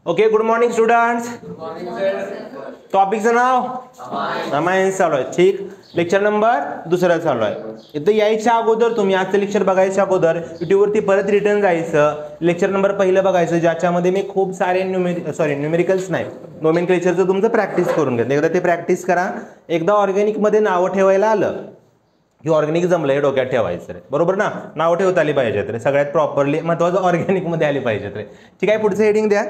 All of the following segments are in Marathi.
Okay, good morning students. टॉपिकचं नाव अमायन्स चालू आहे. ठीक, लेक्चर नंबर 2 चालू आहे. इथं यायच्या अगोदर तुम्ही आजचं लेक्चर बघायच्या अगोदर युट्यूबवरती परत रिटर्न जायचं, लेक्चर नंबर पहिलं बघायचं, ज्याच्यामध्ये मी खूप सारे न्यूमेरिकल्स नाही, नोमेनक्लेचरचं तुमचं प्रॅक्टिस करून घेतलं. एकदा ते प्रॅक्टिस करा. एकदा ऑर्गॅनिकमध्ये नावं ठेवायला आलं की ऑर्गॅनिक जमलं हे डोक्यात ठेवायचं रे, बरोबर ना. नावं ठेवता आली पाहिजेत रे, सगळ्यात प्रॉपरली महत्त्वाचं ऑर्गॅनिकमध्ये आली पाहिजेत रे. ठीक आहे, पुढचं हेडिंग द्या.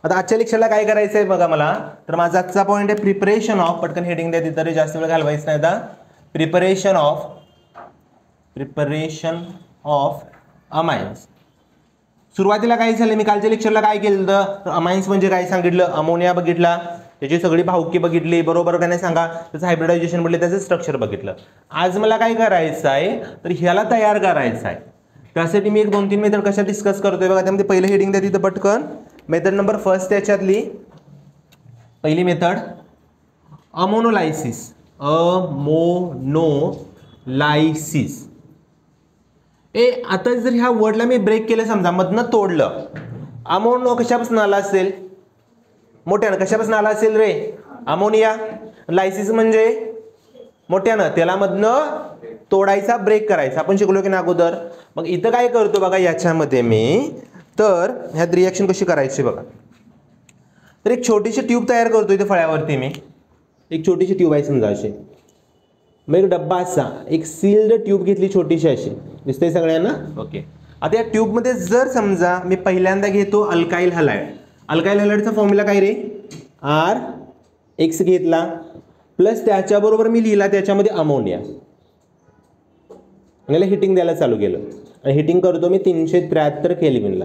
आता आजच्या लेक्चरला काय करायचं आहे बघा मला. तर माझा आजचा पॉईंट आहे प्रिपरेशन ऑफ, पटकन हेडिंग द्या तिथं रे, जास्त वेळ घालवायचं नाही. आता प्रिपरेशन ऑफ अमाइन्स. सुरुवातीला काय झालं, मी कालच्या लेक्चरला काय केलं तर अमाइन्स म्हणजे काय सांगितलं, अमोनिया बघितला, त्याची सगळी भावकी बघितली, बरोबर का नाही सांगा, त्याचं हायब्रिडायझेशन बघितलं, त्याचं स्ट्रक्चर बघितलं. आज मला काय करायचं आहे तर ह्याला तयार करायचं आहे. त्यासाठी मी 1-2-3 मेथड कशा डिस्कस करतोय बघा. त्यामध्ये पहिलं हेडिंग द्या तिथं पटकन. मेथड नंबर फर्स्ट त्याच्यातली पहिली मेथड अमोनोलायसिस. आता जर ह्या वर्डला मी ब्रेक केलं, समजा मधनं तोडलं, अमोनो कशापासून आला असेल, मोठ्यानं कशापासून आला असेल रे, अमोनिया. लायसिस म्हणजे मोठ्यानं, त्याला मधनं तोडायचा, ब्रेक करायचा, आपण शिकलो की ना अगोदर. मग इथं काय करतो बघा याच्यामध्ये मी, तर ह्यात रिॲक्शन कशी करायची बघा. तर एक छोटीशी ट्यूब तयार करतो इथे फळ्यावरती मी. एक छोटीशी ट्यूब आहे समजा अशी, मग एक डब्बा असा, एक सील्ड ट्यूब घेतली छोटीशी अशी, दिसते सगळ्यांना. ओके, आता या ट्यूबमध्ये जर समजा मी पहिल्यांदा घेतो अल्काइल हलाइड. अल्काइल हलाइडचा फॉर्म्युला काय रे, RX घेतला, प्लस त्याच्याबरोबर मी लिहिला त्याच्यामध्ये अमोनिया, याला हिटिंग द्यायला चालू केलं, आणि हिटिंग करतो मी 373 केल्विनला.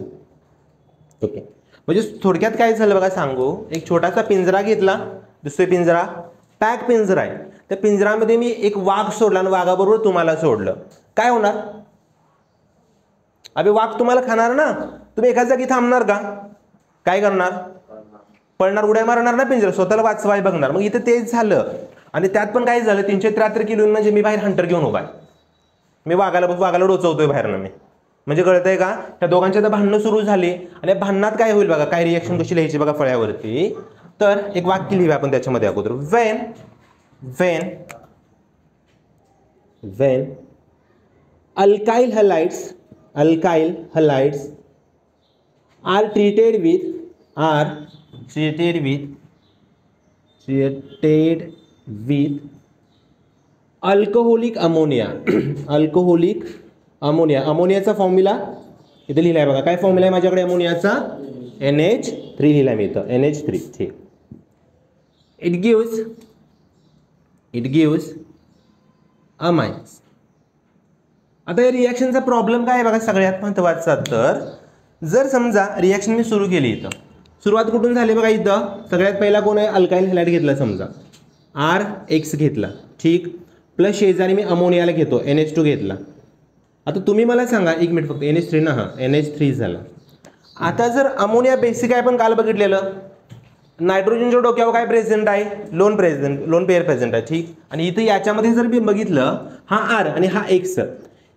ओके, म्हणजे थोडक्यात काय झालं बघा सांगू. एक छोटासा पिंजरा घेतला, दुसरे पिंजरा पॅक पिंजरा आहे, त्या पिंजरामध्ये मी एक वाघ सोडला आणि वाघाबरोबर तुम्हाला सोडलं. काय होणार, अबे वाघ तुम्हाला खाणार ना, तुम्ही एका जागी थांबणार का, काय करणार, पळणार, उड्या मारणार ना, पिंजरा स्वतःला वाचवाय बघणार. मग इथं तेच झालं, आणि त्यात पण काय झालं, 373 किलो म्हणजे मी बाहेर हंटर घेऊन उभा आहे, मी वाघाला डोचवतोय बाहेरनं मी. म्हणजे कळतंय का, त्या दोघांच्या तर भांडणं सुरू झाली, आणि भांडणात काय होईल बघा, काय रिॲक्शन कशी लिहायची बघा फळ्यावरती. तर एक वाक्य लिहूया आपण त्याच्यामध्ये अगोदर. when alkyl halides are treated with alcoholic ammonia. अमोनियाचा फॉर्म्युला इथे लिहिलाय बघा. काय फॉर्म्युला आहे माझ्याकडे अमोनियाचा, NH3 लिहिला मी इथं, NH3. ठीक, इट गिव्स अमाइन्स. आता या रिॲक्शनचा प्रॉब्लेम काय आहे बघा सगळ्यात महत्त्वाचा. तर जर समजा रिॲक्शन मी सुरू केली, इथं सुरुवात कुठून झाली बघा. इथं सगळ्यात पहिला कोण आहे, अल्काइल हॅलाइड घेतला समजा, RX घेतला, ठीक, प्लस शेजारी मी अमोनियाला घेतो, NH2 घेतला. आता तुम्ही मला सांगा, 1 मिनिट फक्त, NH3 ना, NH3 झाला. आता जर अमोनिया बेसिक आहे, पण काल बघितलेलं, नायट्रोजनच्या डोक्यावर काय प्रेझेंट आहे, लोन पेअर प्रेझेंट आहे, ठीक. आणि इथं याच्यामध्ये जर मी बघितलं, हा R आणि हा X,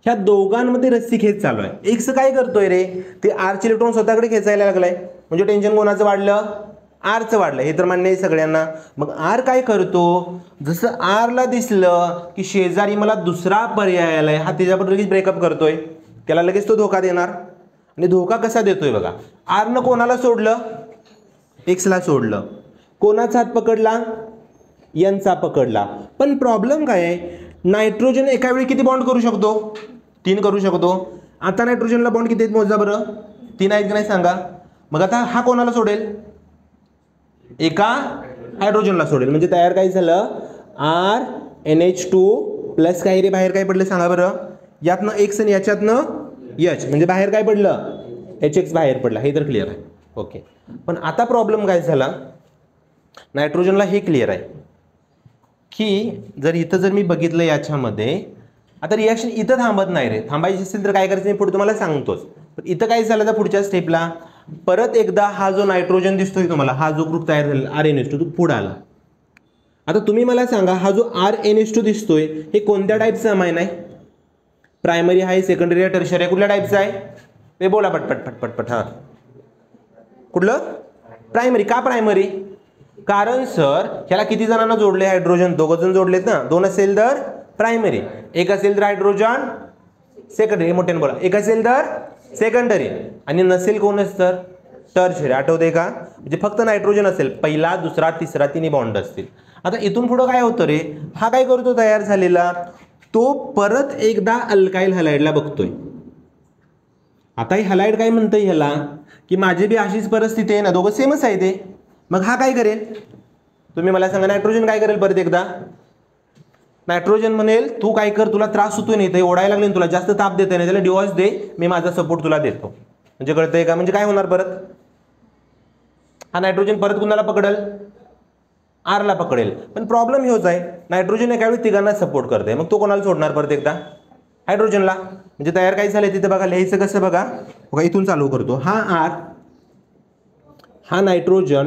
ह्या दोघांमध्ये रस्सी खेच चालू आहे. X काय करतोय रे, ते Rचे इलेक्ट्रॉन स्वतःकडे खेचायला लागलाय, म्हणजे टेन्शन कोणाचं वाढलं, Rचं वाढलं, हे तर मान्य आहे सगळ्यांना. मग R काय करतो, जसं Rला दिसलं की शेजारी मला दुसरा पर्याय आलाय, हा त्याच्याबरोबर लगेच ब्रेकअप करतोय, त्याला लगेच तो धोका देणार. आणि धोका कसा देतोय बघा, Rनं कोणाला सोडलं, Xला सोडलं, कोणाचा हात पकडला, Nचा पकडला. पण प्रॉब्लेम काय आहे, नायट्रोजन एका वेळी किती बॉन्ड करू शकतो, 3 करू शकतो. आता नायट्रोजनला बॉन्ड किती आहेत मोजा बरं, 3 आहेत की नाही सांगा. मग आता हा कोणाला सोडेल, एका हायड्रोजनला सोडेल. म्हणजे तयार काय झालं, RNH2 प्लस काय रे, बाहेर काय पडलं सांगा बरं, यातनं X आणि याच्यातनं H, म्हणजे बाहेर काय पडलं, HX बाहेर पडला. हे तर क्लिअर आहे. ओके, पण आता प्रॉब्लेम काय झाला, नायट्रोजनला हे क्लिअर आहे की जर इथं जर मी बघितलं याच्यामध्ये, आता रिॲक्शन इथं थांबत नाही रे, थांबायची असेल तर काय करायचं मी पुढे तुम्हाला सांगतोच. पण इथं काय झालं तर पुढच्या स्टेपला परत एकदा हा जो नायट्रोजन दिसतोय तुम्हाला, हा जो ग्रुप तयार झालेला RNH2 तो पुढे आला. आता तुम्ही मला सांगा, हा जो RNH2 दिसतोय हे कोणत्या टाईपचा अमाइन आहे, प्रायमरी आहे, सेकंडरी आहे, टर्शियरी आहे, कुठल्या टाईपचा आहे, ते बोला पटपट पटपट पट. हां, कुठलं, प्रायमरी. का प्रायमरी? कारण सर ह्याला किती जणांना जोडले हायड्रोजन? 2 जण जोडलेत ना. 2 असेल तर प्रायमरी, 1 असेल तर हायड्रोजन सेकंडरी. हे मोठ्याने बोला. 1 असेल तर सेकंडरी आणि नसेल कोणच तर टर्शियरी. आठवते का? म्हणजे फक्त नायट्रोजन असेल, पहिला, दुसरा, तिसरा, तिन्ही बॉन्ड असतील. आता इथून पुढे काय होतं रे? हा काय करतो तयार झालेला, तो परत एकदा अल्काइल हॅलाइडला बघतोय. आता ही हॅलाइड काय म्हणतंय ह्याला की माझी बी अशीच परिस्थिती आहे ना, दोघं सेमच आहे ते. मग हा काय करेल? तुम्ही मला सांगा, नायट्रोजन काय करेल? परत एकदा नायट्रोजन म्हणेल तू काय कर, तुला त्रास होतोय नाही, ते ओढायला लागले, तुला जास्त ताप देते नाही, त्याला डिवॉर्स दे, मी माझा सपोर्ट तुला देतो. म्हणजे कळतंय का? म्हणजे काय होणार परत? हा नायट्रोजन परत कुणाला पकडेल? आरला पकडेल. पण प्रॉब्लेम हेच आहे, नायट्रोजन एका वेळी तिघांना सपोर्ट करते, मग तो कोणाला सोडणार परत एकदा? हायड्रोजनला. म्हणजे तयार काय झालंय तिथे बघा, लिहायचं कसं बघा. इथून चालू करतो. हा आर, हा नायट्रोजन.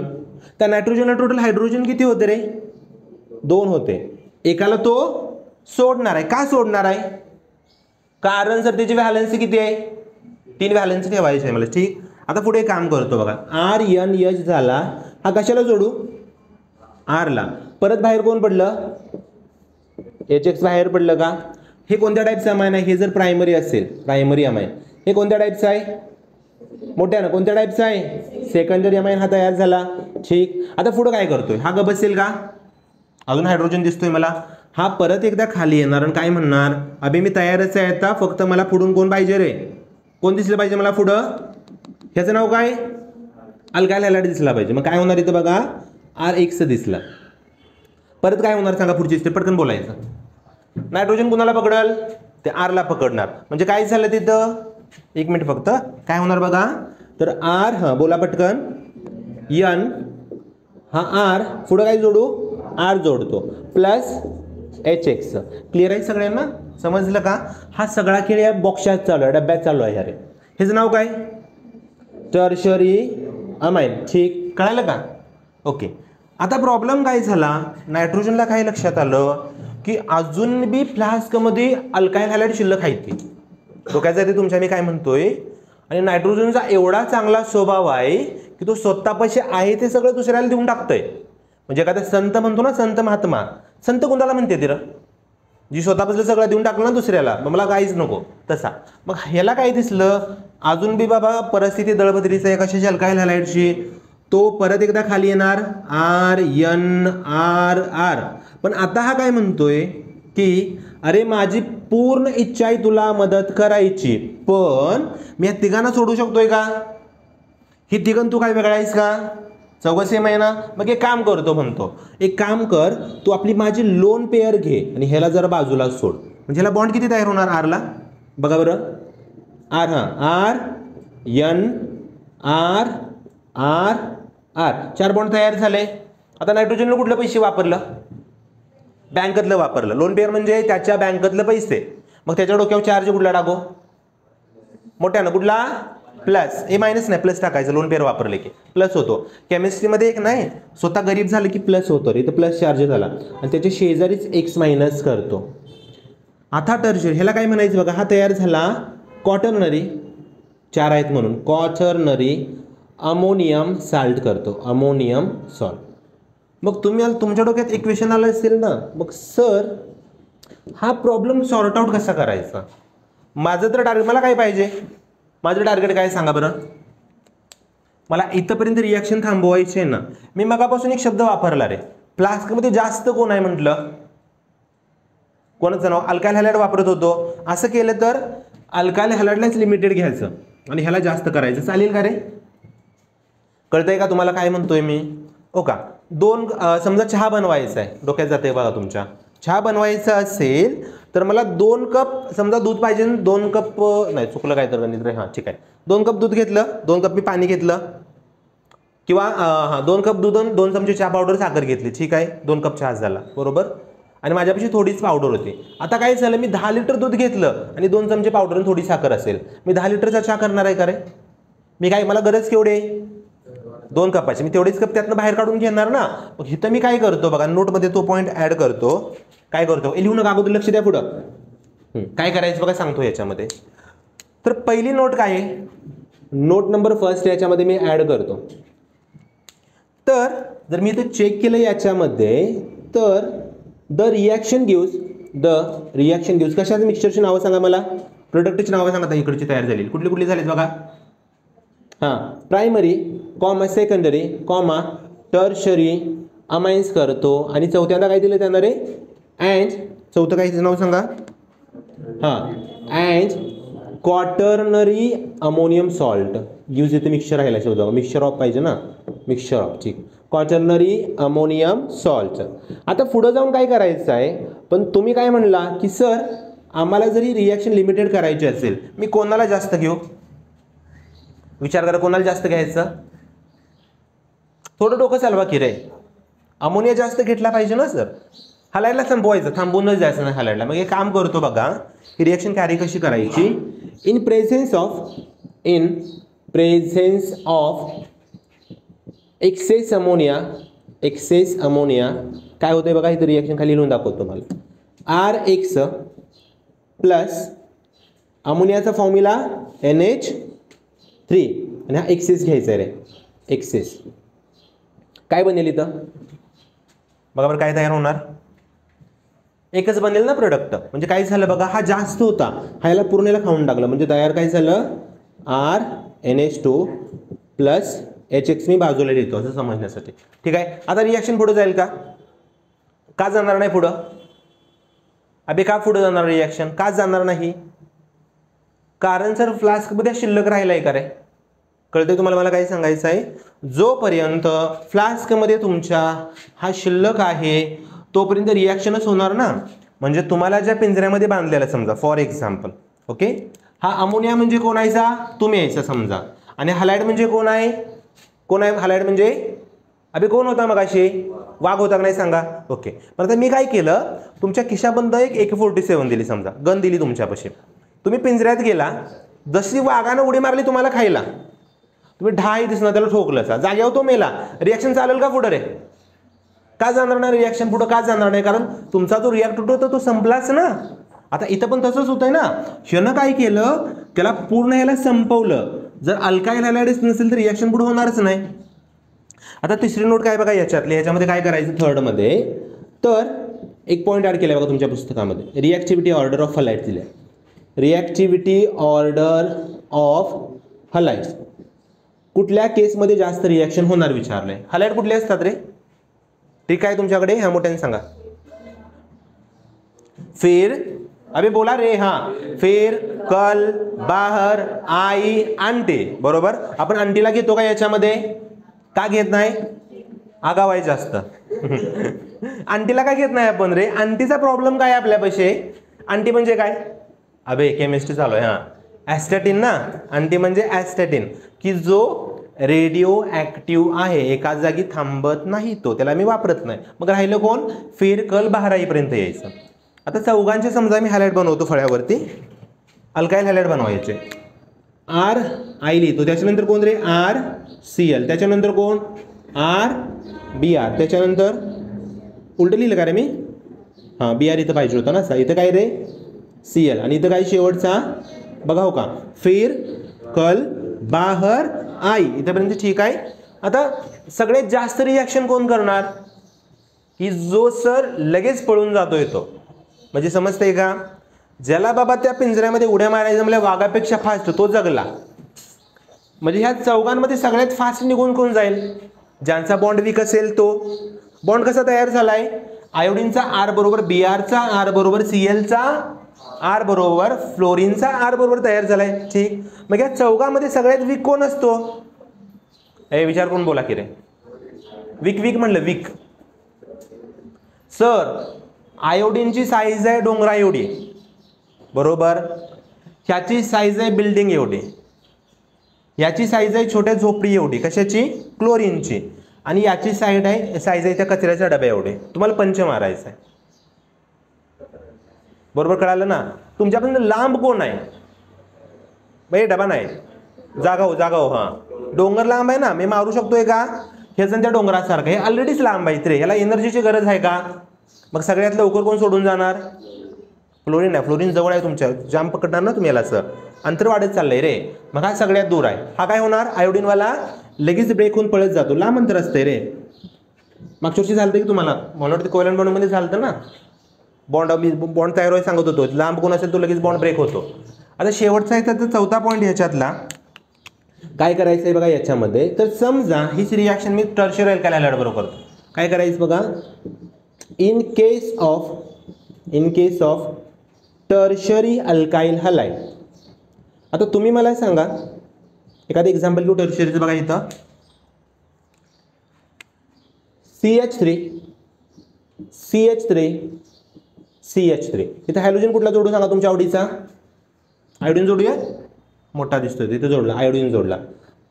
त्या नायट्रोजनला टोटल हायड्रोजन किती होते रे? 2 होते. एकाला तो सोडणार आहे. का सोडणार आहे? कारण सर त्याची व्हॅलन्सी किती आहे? 3 व्हॅलन्सी ठेवायची आहे मला. ठीक. आता पुढे काम करतो बघा. आर एन एच झाला, हा कशाला जोडू? आरला. परत बाहेर कोण पडलं? एच एक्स बाहेर पडलं का? हे कोणत्या टाईपचं अमाइन आहे? हे जर प्रायमरी असेल, प्रायमरी अमाइन. हे कोणत्या टाईपचं आहे? मोठ्यानं. कोणत्या टाईपचं आहे? Secondary amine. हा तयार झाला. ठीक. आता पुढे काय करतोय? हा गप बसेल का? अजून हायड्रोजन दिसतोय मला. हा परत एकदा खाली येणार आणि काय म्हणणार, अभि मी तयारच आहे आता, फक्त मला पुढून कोण पाहिजे रे? कोण दिसलं पाहिजे मला पुढं? ह्याचं नाव काय? अल्काइल हॅलाइड दिसला पाहिजे. मग काय होणार इथं बघा, आर एक्स दिसला. परत काय होणार सांगा पुढची स्टेप, पटकन बोलायचं. नायट्रोजन कुणाला पकडल? ते आरला पकडणार. म्हणजे काय झालं तिथं? 1 मिनिट फक्त. काय होणार बघा, तर आर, हा बोला पटकन, एन, हा आर, पुढं काय जोडू? आर जोडतो, प्लस एच एक्स. क्लिअर आहे सगळ्यांना? समजलं का? हा सगळा खेळ या बॉक्सात चालू आहे, डब्यात चालू आहे. अरे ह्याचं नाव काय? Tertiary amine. ठीक. कळालं का? ओके. आता प्रॉब्लेम काय झाला, नायट्रोजनला काय लक्षात आलं की अजून बी फ्लास्कमध्ये अल्काइल हॅलाइड शिल्लक आहे. ती डोक्यात जाते तुमच्या मी काय म्हणतोय. आणि नायट्रोजनचा एवढा चांगला स्वभाव आहे की तो स्वतःपाशी आहे ते सगळं दुसऱ्याला देऊन टाकतोय. म्हणजे एखादा संत म्हणतो ना, संत महात्मा, संत कोणाला म्हणते तिला? जी स्वतःपासून सगळं देऊन टाकलं ना दुसऱ्याला, मग मला काहीच नको तसा. मग ह्याला काय दिसलं, अजून बी बाबा परिस्थिती दळबद्रीचं आहे. कशाची? अल्काइल हॅलाइडची. तो परत एकदा खाली येणार, आर एन आर आर. पण आता हा काय म्हणतोय की अरे माझी पूर्ण इच्छा आहे तुला मदत करायची, पण मी या तिघांना सोडू शकतोय का? ही तिघं तू काय वेगळा आहेस का? चौघं सेम आहे ना? मग एक काम करतो, म्हणतो एक काम कर, तू आपली माझी लोन पेअर घे आणि ह्याला जरा बाजूला सोड. म्हणजे ह्याला बॉन्ड किती तयार होणार आरला? बघा बरं. आर, हा R N R R R, 4 bond तयार झाले. आता नायट्रोजनला कुठलं पैसे वापरलं? बँकेतलं वापरलं. लोन पेअर म्हणजे त्याच्या बँकेतलं पैसे. मग त्याच्या डोक्यावर चार्ज कुठला टाको? मोठ्यानं. कुठला? प्लस. ए मायनस नाही, प्लस टाकायचं. लोन पेअर वापरले की प्लस होतो. केमिस्ट्रीमध्ये एक नाही, स्वतः गरीब झालं की प्लस होतो रे, तर प्लस चार्ज झाला आणि त्याच्या शेजारीच एक्स मायनस करतो. आता टर्शरी, ह्याला काय म्हणायचं बघा. हा तयार झाला क्वाटर्नरी, 4 आहेत म्हणून क्वाटर्नरी अमोनियम साल्ट करतो, अमोनियम सॉल्ट. मग तुमच्या डोक्यात एक क्वेश्चन आलं असेल ना, मग सर हा प्रॉब्लेम सॉर्ट आउट कसा करायचा? माझं तर टार्गेट, मला काय पाहिजे? माझं टार्गेट काय सांगा बरं? मला इथंपर्यंत रिॲक्शन थांबवायची आहे ना. मी मगापासून एक शब्द वापरला रे, फ्लास्कमध्ये जास्त कोण आहे म्हटलं? कोणाचं नाव? अल्काइल हॅलाइड वापरत होतो. असं केलं तर अल्काइल हॅलाइडलाच लिमिटेड घ्यायचं आणि ह्याला जास्त करायचं. चालेल का रे? कळतंय का तुम्हाला काय म्हणतोय मी? हो का? 2 समजा चहा बनवायचा आहे, डोक्यात जाते बघा तुमच्या. चहा बनवायचा असेल तर मला 2 कप समजा दूध पाहिजे. 2 कप नाही, चुकलं काय तर गणित रे. हां ठीक आहे. 2 कप दूध घेतलं, 2 कप मी पाणी घेतलं, किंवा हां 2 कप दूध आणि 2 चमचे चहा पावडर साखर घेतली. ठीक आहे, 2 कप चहा झाला बरोबर. आणि माझ्यापाशी थोडीच पावडर होती. आता काय झालं, मी 10 लिटर दूध घेतलं आणि 2 चमचे पावडर आणि थोडी साखर असेल, मी 10 लिटरचा चहा करणार आहे का रे? मी काय, मला गरज केवढी आहे? 2 कपाची. मी तेवढेच कप त्यातनं बाहेर काढून घेणार ना. मग इथं मी काय करतो बघा, नोटमध्ये तो पॉईंट ऍड करतो. काय करतो? लिहू नका, अगोदर लक्ष द्या. पुढं काय करायचं बघा सांगतो याच्यामध्ये. तर पहिली नोट काय आहे? नोट नंबर फर्स्ट याच्यामध्ये मी ऍड करतो. तर जर मी इथे चेक केलं याच्यामध्ये, तर द रिॲक्शन गिव्स कशाचं मिक्सचरची नावं सांगा मला, प्रोडक्टची नावं सांगा आता इकडची तयार झाली, कुठली कुठली झालीत बघा. हां, primary comma secondary comma tertiary amines करतो, आणि चौथ्यांदा काय दिलं त्यांना रे, अँड चौथं काय नाव सांगा, हां, and quaternary ammonium salt use, इथे मिक्सचर राहिला शब्द, मिक्सचर ऑफ पाहिजे ना, मिक्सचर ऑफ, ठीक, क्वाटर्नरी अमोनियम सॉल्ट. आता पुढं जाऊन काय करायचं आहे, पण तुम्ही काय म्हणला की सर आम्हाला जरी रिॲक्शन लिमिटेड करायची असेल, मी कोणाला जास्त घेऊ, विचार करा कोणाला जास्त घ्यायचं, थोडं डोकं चालवा की रे, अमोनिया जास्त घेतला पाहिजे ना सर, हलायला संपवायचं, थांबूनच जायचं नाही हलायला. मग हे काम करतो बघा, ही रिॲक्शन कॅरी कशी करायची, in presence of excess ammonia काय होतंय बघा, इथं रिॲक्शन खाली लिहून दाखवतो तुम्हाला, RX प्लस अमोनियाचा फॉर्म्युला NH3 आणि हा एक्सेस घ्यायचा आहे रे, एक्सेस काय बनेल इथं बघा बरं, काय तयार होणार, एकच बनेल ना प्रोडक्ट. म्हणजे काय झालं बघा, हा जास्त होता, हा याला पूर्णला खाऊन टाकलं, म्हणजे तयार काय झालं, RNH2 प्लस HX मी बाजूला लिहितो असं समजण्यासाठी, ठीक आहे. आता रिॲक्शन पुढे जाईल का जाणार नाही पुढं, अबे का पुढे जाणार रिॲक्शन, का जाणार नाही, कारण सर फ्लास्कमध्ये शिल्लक राहिलाय का रे, कळतंय तुम्हाला मला काय सांगायचं आहे, जोपर्यंत फ्लास्कमध्ये तुमच्या हा शिल्लक आहे तोपर्यंत रिॲक्शनच होणार ना. म्हणजे तुम्हाला ज्या पिंजऱ्यामध्ये बांधलेला समजा फॉर एक्झाम्पल, ओके, हा अमोनिया म्हणजे कोण आहेचा, तुम्ही यायचा समजा, आणि हलाइड म्हणजे कोण आहे हलाइड म्हणजे अबे कोण होता मगाशी, वाघ होता का नाही सांगा, ओके. पण आता मी काय केलं, तुमच्या खिशाबंद एक AK-47 दिली समजा, गन दिली तुमच्यापाशी, तुम्ही पिंजऱ्यात गेला, जशी वाघानं उडी मारली तुम्हाला खायला, तुम्ही ढाई दिसणार त्याला ठोकलं, जाग्यावर तो मेला, रिॲक्शन चालेल का पुढे रे, का जाणार नाही रिॲक्शन पुढे, का जाणार नाही, कारण तुमचा जो रिॲक्ट होतो तो संपलाच ना. आता इथं पण तसंच होतंय ना, ह्यानं काय केलं, त्याला पूर्ण ह्याला संपवलं, जर अल्काइल हॅलाइड्स नसेल तर रिॲक्शन पुढे होणारच नाही. आता तिसरी नोट काय बघा याच्यातली, ह्याच्यामध्ये काय करायचं थर्डमध्ये, तर एक पॉईंट ऍड केलाय बघा तुमच्या पुस्तकामध्ये, रिॲक्टिव्हिटी ऑर्डर ऑफ हलाइड्स दिले, रिॲक्टिव्हिटी ऑर्डर ऑफ हलाइड्स, कुठल्या केसमध्ये जास्त रिॲक्शन होणार विचारलंय, हलाइड कुठले असतात रे, ठीक आहे तुमच्याकडे, ह्या मोठ्याने सांगा, फिर अबे बोला रे, हां, फिर कल बाहर आई अंटी, बरोबर. आपण अंटीला घेतो का याच्यामध्ये, का घेत नाही, आगाव आहे जास्त अंटीला का घेत नाही आपण रे, अंटीचा प्रॉब्लेम काय आपल्यापाशी, अंटी म्हणजे काय, अबे केमिस्ट्री चालू आहे, हां, ॲस्टॅटिन ना, अंटी म्हणजे ॲस्टॅटिन, की जो रेडिओ ॲक्टिव्ह आहे, एकाच जागी थांबत नाही तो, त्याला मी वापरत नाही. मग राहिलं कोण, फिर कल बाहराईपर्यंत यायचं. आता चौघांचे समजा मी हायलाइट बनवतो फळ्यावरती, अल्काइल हायलाइट बनवायचे, RI लिहितो, त्याच्यानंतर कोण रे, RCl, त्याच्यानंतर कोण, RBr, त्याच्यानंतर उलट लिहिलं का रे मी, हां BR इथं पाहिजे होतं ना, इथं काय रे Cl, आणि इथं काय शेवटचा बघा हो का, फिर कल बाहर आई, इथंपर्यंत ठीक आहे. आता सगळ्यात जास्त रिॲक्शन कोण करणार, की जो सर लगेच पळून जातोय तो, म्हणजे समजतंय का, ज्याला बाबा त्या पिंजऱ्यामध्ये उड्या मारायचं म्हणजे वाघापेक्षा फास्ट तो जगला. म्हणजे ह्या चौघांमध्ये सगळ्यात फास्ट निघून कोण जाईल, ज्यांचा बॉन्ड वीक असेल तो. बॉन्ड कसा तयार झालाय, आयोडीनचा R बरोबर Br चा R बरोबर Cl चा R बरोबर फ्लोरीनचा R बरोबर तयार झालाय, ठीक. मग या चौघांमध्ये सगळ्यात वीक कोण असतो, हे विचार करून बोला की रे, वीक म्हणलं वीक, सर आयोडीनची साईज आहे डोंगरा एवढी, बरोबर, ह्याची साईज आहे बिल्डिंग एवढी, याची साईज आहे छोट्या झोपडी एवढी, कशाची, क्लोरीनची, आणि याची साईज आहे त्या कचऱ्याच्या डब्या एवढे. तुम्हाला पंच मारायचा आहे, बरोबर, कळालं ना. तुमच्याकडून लांब कोण आहे, बाई डबा नाही, जागा हो, हां डोंगर लांब आहे ना, मी मारू शकतोय का, ह्याचं त्या डोंगरासारखं, हे ऑलरेडीच लांब आहे रे, ह्याला एनर्जीची गरज आहे का. मग सगळ्यात लवकर कोण सोडून जाणार, फ्लोरीन आहे, फ्लोरीन जवळ आहे तुमच्या, जाम पकडणार ना तुम्ही याला, सर अंतर वाढत चाललंय रे, मग हा सगळ्यात दूर आहे, हा काय होणार, आयोडीनवाला लगेच ब्रेक होऊन पळत जातो. लांब अंतर असतंय रे. मागच्या वर्षी झालं की तुम्हाला, मला वाटतं कोव्हॅलंट बॉन्डमध्ये झालं ना, बॉन्ड तयार व्हायला सांगत होतो. लांब कोण असेल तो लगेच बॉन्ड ब्रेक होतो. आता शेवटचा आहे तर चौथा पॉईंट ह्याच्यातला काय करायचं आहे बघा याच्यामध्ये. तर समजा हीच रिॲक्शन मी टर्शियरी अल्काइल हॅलाइड बरोबर करतो. काय करायचं बघा, in case of tertiary alkyl halide. आता तुम्ही मला सांगा एखादं एक्झाम्पल घेऊ टर्शियरीचं. बघा इथं CH3 इथं हायड्रोजन कुठला जोडू सांगा तुमच्या आवडीचा. आयोडीन जोडूया, मोठा दिसतोय तिथे जोडला, आयोडीन जोडला.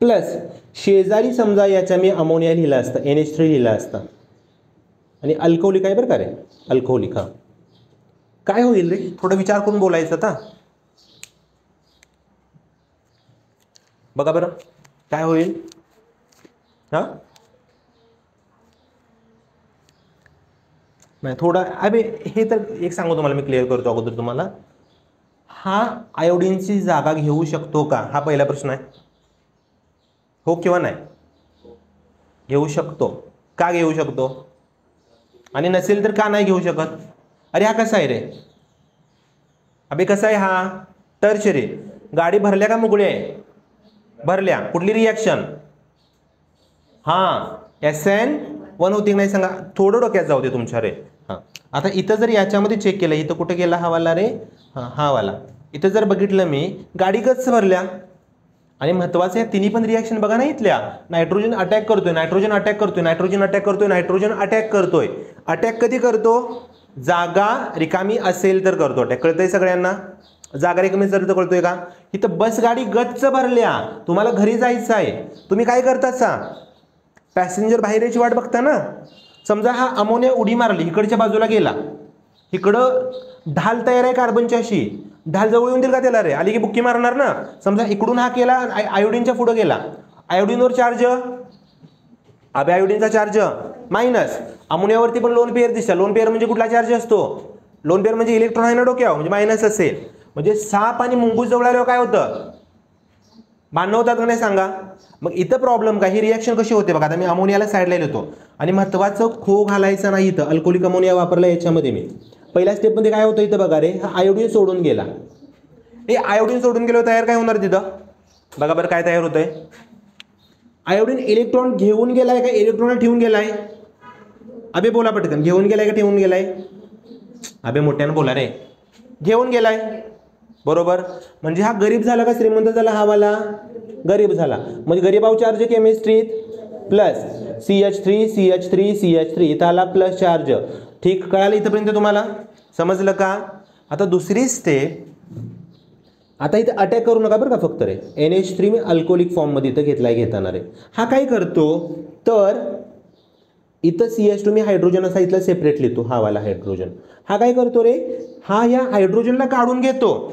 प्लस शेजारी समजा याच्या मी अमोनिया लिहिला असता, NH3 लिहिला असता आणि अल्कोहोलिक आहे बरं का रे, अल्कोहोलिक. हा काय होईल रे, थोडं विचार करून बोलायचं. आता बघा बरं काय होईल. हा नाही थोडं अबे हे तर एक सांगू तुम्हाला, मी क्लिअर करतो अगोदर तुम्हाला. हा आयोडीनची जागा घेऊ शकतो का, हा पहिला प्रश्न आहे. हो किंवा नाही. घेऊ शकतो. का घेऊ शकतो, आणि नसेल तर का नाही घेऊ शकत. अरे हा कसा आहे रे, अबे कसा आहे हा टर्शियरी. गाडी भरल्या का मुगळे आहे, भरल्या. कुठली रिॲक्शन, हा SN1 होती नाही सांगा. थोडं डोक्यात जाऊ दे तुमच्या रे. हां आता इथं जर याच्यामध्ये चेक केलं, इथं कुठे गेला हा वाला रे, हां हा वाला. इथं जर बघितलं मी, गाडी गच्च भरल्या. आणि महत्त्वाचं आहे तिन्ही पण रिॲक्शन बघा ना इथल्या. नायट्रोजन अटॅक करतोय, नायट्रोजन अटॅक करतोय, नायट्रोजन अटॅक करतोय, नायट्रोजन अटॅक करतोय. अटॅक कधी करतो, जागा रिकामी असेल तर करतो अटॅक. कळतंय सगळ्यांना, जागा रिकामी असेल तर कळतोय का. इथं बस गाडी गच्च भरल्या, तुम्हाला घरी जायचं आहे. तुम्ही काय करता, पॅसेंजर बाहेर याची वाट बघता ना. समजा हा अमोनिया उडी मारली, इकडच्या बाजूला गेला, इकडं ढाल तयार आहे कार्बनची अशी, ढाल जवळ येऊन देईल का त्याला रे, आली की बुक्की मारणार ना. समजा इकडून हा केला, आयोडीनच्या पुढे गेला, आयोडीनवर चार्ज, अबे आयोडीनचा चार्ज मायनस. अमोनियावरती पण लोन पेअर दिसतं. लोन पेअर म्हणजे कुठला चार्ज असतो, लोन पेअर म्हणजे इलेक्ट्रॉन आहे ना डोक्यावर, म्हणजे मायनस असेल. म्हणजे साप आणि मुंगूस जवळ आल्यावर काय होतं, भांडणं होतात का नाही सांगा. मग इथं प्रॉब्लेम काय, ही रिॲक्शन कशी होते बघा. आता मी अमोनियाला साईडला लिहितो आणि महत्त्वाचं खो घालायचं नाही इथं. अल्कोहोलिक अमोनिया वापरला याच्यामध्ये मी. पहिल्या स्टेपमध्ये काय होतं इथं बघा रे, हा आयोडीन सोडून गेला. हे आयोडीन सोडून गेल्यावर तयार काय होणार तिथं बघा बरं, काय तयार होतंय. आयोडीन इलेक्ट्रॉन घेऊन गेलाय का इलेक्ट्रॉन ठेवून गेलाय, अबे बोला पटकन, घेऊन गेलाय का ठेवून गेलाय. अबे मोठ्यानं बोला रे, घेऊन गेलाय बरोबर. म्हणजे हा गरीब झाला का श्रीमंत झाला, हा वाला गरीब झाला. म्हणजे गरीबाव चार्ज केमिस्ट्रीत प्लस CH3 इथं आला प्लस चार्ज. ठीक कळालं इथंपर्यंत तुम्हाला, समजलं का. आता दुसरी स्टेप, आता इथं अटॅक करू नका बरं का फक्त रे. NH3 मी अल्कोहोलिक फॉर्ममध्ये इथं घेताना रे. हा काय करतो तर इथं CH2 मी हायड्रोजन असा इथला सेपरेट लिहितो, हा वाला हायड्रोजन. हा काय करतो रे, हा या हायड्रोजनला काढून घेतो.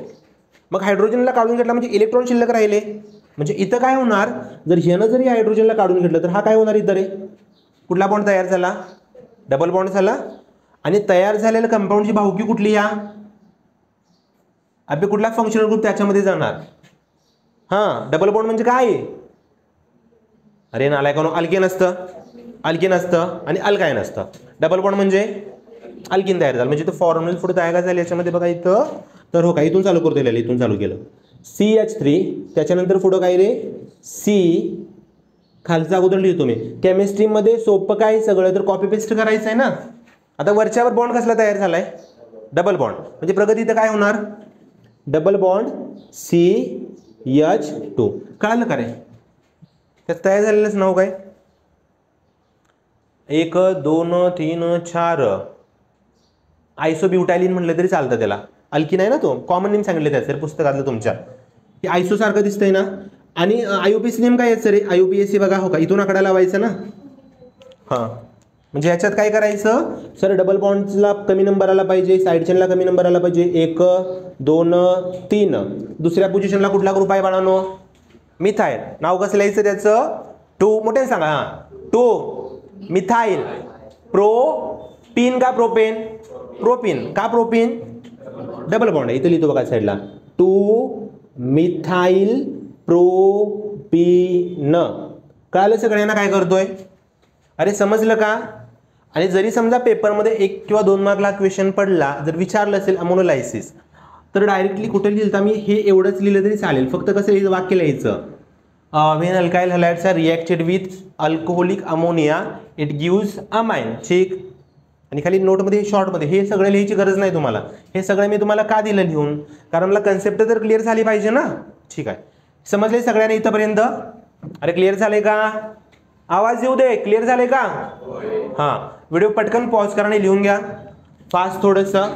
मग हायड्रोजनला काढून घेतला म्हणजे इलेक्ट्रॉन शिल्लक राहिले. म्हणजे इथं काय होणार, जर ह्यानं जरी हायड्रोजनला काढून घेतलं तर हा काय होणार इथं रे, कुठला बॉन्ड तयार झाला, डबल बॉन्ड झाला. आणि तयार झालेल्या कंपाऊंडची भावकी कुठली, या अबे कुठला फंक्शनल ग्रुप त्याच्यामध्ये जाणार. हां डबल बॉन्ड म्हणजे काय, अरे नालायकानो, अल्केन असतं, अल्केन असतं आणि अल्कायन असतं. डबल बॉन्ड म्हणजे अल्किन तयार झालं. म्हणजे इथं फॉर्म्युला पुढे तयार झाले याच्यामध्ये बघा इथं. तर हो का, इथून चालू करतो, इथून चालू केलं CH3, त्याच्यानंतर पुढं काय रे C, खालचा अगोदर लिहितो मी. केमिस्ट्रीमध्ये सोपं काय सगळं, तर कॉपी पेस्ट करायचं आहे ना. आता वरच्यावर बॉन्ड कसला तयार झालाय, डबल बॉन्ड. म्हणजे प्रगती इथं काय होणार, डबल बॉन्ड CH2. कळालं का रे, त्यात तयार झालेलंच नाव काय, 1 2 3 4 आयसोब्युटायलिन म्हटलं तरी चालतं त्याला. अल्किन आहे ना तो, कॉमन नेम सांगितलं त्याचं पुस्तकातलं तुमच्या. हे आयसो सारखं दिसतंय ना. आणि IUPAC नेम काय आहे सर, IUPAC बघा हो का, इथून आकडा लावायचा ना. हां म्हणजे ह्याच्यात काय करायचं सर, डबल बॉन्डला कमी नंबर आला पाहिजे, साईड चेनला कमी नंबर आला पाहिजे. 1 2 3. दुसऱ्या पोझिशनला कुठला ग्रुप आहे बाळांनो, मिथाईल. नाव कसं लिहायचं त्याचं, 2 मोठ्याने सांगा. हां 2 मिथाईल प्रोपीन का प्रोपेन, प्रोपीन का प्रोपीन, डबल बॉन्ड आहे इथं लिहितो बघा साईडला, 2 मिथाईल प्रोपीन. कळालं सगळ्यांना काय करतोय? अरे समजलं का? आणि जरी समजा पेपरमध्ये 1 किंवा 2 मार्कला क्वेश्चन पडला, जर विचारलं असेल अमोनोलायसिस, तर डायरेक्टली कुठे लिहिता मी हे एवढंच लिहिलं तरी चालेल. फक्त कसं लिहिलं वाक्य लिहायचं, when alkyl halides are reacted with alcoholic ammonia it gives amine. ठीक. आणि खाली नोटमध्ये शॉर्टमध्ये हे सगळं लिहायची गरज नाही तुम्हाला. हे सगळं मी तुम्हाला का दिलं लिहून? कारण मला कन्सेप्ट तर क्लिअर झाली पाहिजे ना. ठीक आहे, समजले सगळ्यांनी इथंपर्यंत? अरे क्लिअर झाले का? आवाज येऊ दे. क्लिअर झाले का? हां, व्हिडिओ पटकन पॉज करा आणि लिहून घ्या फास्ट थोडंसं.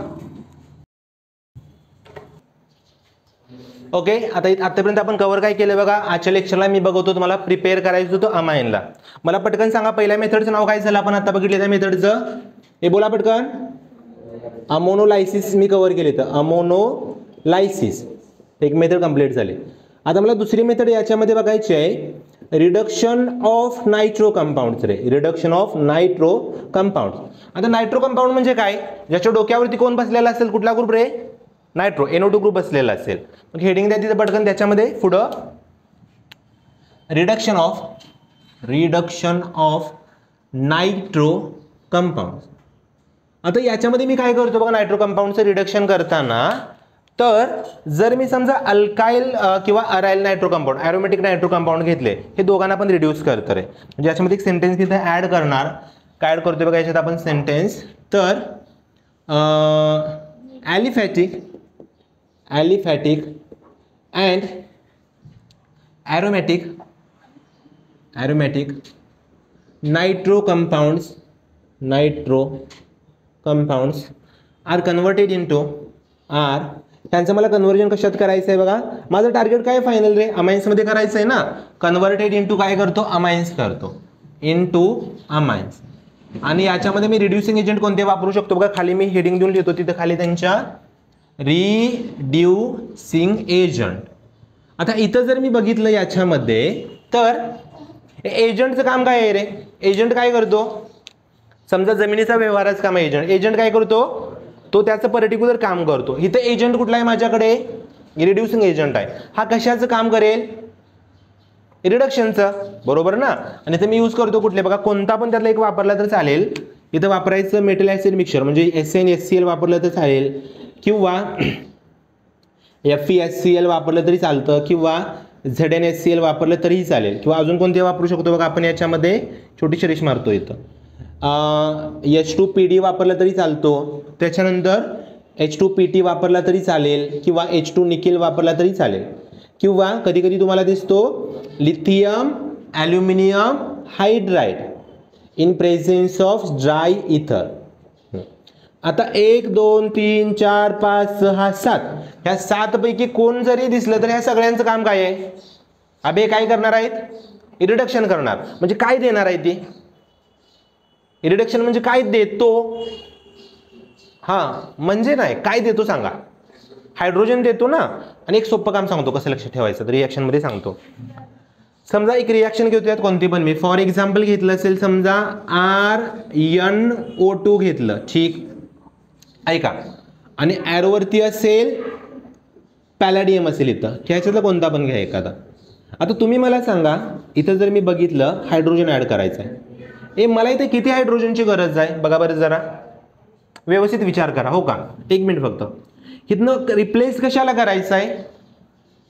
ओके, आता आतापर्यंत आपण कव्हर काय केलं बघा. आजच्या लेक्चरला मी बघवतो तुम्हाला प्रिपेअर करायचं होतं अमाइनला. मला पटकन सांगा पहिल्या मेथडचं नाव काय झालं? आपण आता बघितलं त्या मेथडचं, हे बोला पटकन. अमोनोलायसिस मी कव्हर केले, तर अमोनोलायसिस एक मेथड कंप्लीट झाली. आता मला दुसरी मेथड याच्यामध्ये बघायची आहे, reduction of nitro compounds. Reduction of nitro compounds. आता नायट्रो कंपाऊंड म्हणजे काय? ज्याच्या डोक्यावरती कोण बसलेला असेल? कुठला ग्रुप रे? नायट्रो, NO2 ग्रुप बसलेला असेल. मग हेडिंग द्या तिथे पटकन, त्याच्यामध्ये पुढं रिडक्शन ऑफ नायट्रो कंपाऊंड. आता याच्यामध्ये मी काय करतो बघा, नायट्रो कंपाऊंडचं रिडक्शन करताना, तर जर मी समजा अल्काइल किंवा aryl nitro compound, aromatic nitro compound घेतले, हे दोघांना पण रिड्यूस करतं रे. म्हणजे याच्यामध्ये एक सेंटेन्स तिथे ॲड करणार. काय ॲड करतो बघा याच्यात आपण सेंटेन्स, तर aliphatic and aromatic nitro compounds are converted into त्यांचं मला कन्वर्जन कशात करायचं आहे बघा. माझं टार्गेट काय फायनल रे? अमाइन्समध्ये करायचं आहे ना. कन्वर्टेड इंटू काय करतो? अमाइन्स करतो, इंटू अमाइन्स. आणि याच्यामध्ये मी रिड्युसिंग एजंट कोणते वापरू शकतो बघा. खाली मी हेडिंग देऊन लिहितो, तिथे खाली त्यांच्या रिड्युसिंग एजंट. आता इथं जर मी बघितलं याच्यामध्ये, तर एजंटचं काम काय आहे रे? एजंट काय करतो? समजा जमिनीचा व्यवहाराचं काम आहे एजंट. एजंट काय करतो? तो त्याचं पर्टिक्युलर काम करतो. इथं एजंट कुठला आहे माझ्याकडे? रिड्युसिंग एजंट आहे. हा कशाचं काम करेल? रिडक्शनचं, बरोबर ना. आणि इथं मी यूज करतो कुठले बघा, कोणता पण त्यातला एक वापरला तर चालेल. इथं वापरायचं मेटल ॲसिड मिक्सचर, म्हणजे SnHCl वापरलं तर चालेल, किंवा FeHCl वापरलं तरी चालतं, किंवा ZnHCl वापरलं तरीही चालेल, किंवा अजून कोणते वापरू शकतो बघा आपण याच्यामध्ये. छोटी रेष मारतो इथं. H2PD वापरलं तरी चालतो, त्याच्यानंतर H2PT वापरला तरी चालेल, किंवा H2 निकेल वापरला तरी चालेल, किंवा कधी कधी तुम्हाला दिसतो lithium aluminium hydride in presence of dry इथर. आता 1 2 3 4 5 6 7 ह्या 7 पैकी कोण जरी दिसलं तर ह्या सगळ्यांचं काम काय आहे? अबे काय करणार आहेत? रिडक्शन करणार. म्हणजे काय देणार आहे ती? रिडक्शन म्हणजे काय देतो? हां, म्हणजे नाही, काय देतो सांगा? हायड्रोजन देतो ना. आणि एक सोपं काम सांगतो कसं लक्षात ठेवायचं, तर रिॲक्शनमध्ये सांगतो. समजा एक रिॲक्शन घेतो, यात कोणती पण मी फॉर एक्झाम्पल घेतलं असेल, समजा RnO2 घेतलं, ठीक ऐका, आणि ॲरोवरती असेल पॅलॅडियम असेल इथं, ह्याच्यातला कोणता पण घ्या एखादा. आता तुम्ही मला सांगा, इथं जर मी बघितलं हायड्रोजन ॲड करायचं आहे, मला इथे किती हायड्रोजनची गरज आहे बघा बरं, जरा व्यवस्थित विचार करा. हो का? 1 मिनिट फक्त. इथनं रिप्लेस कशाला करायचं आहे?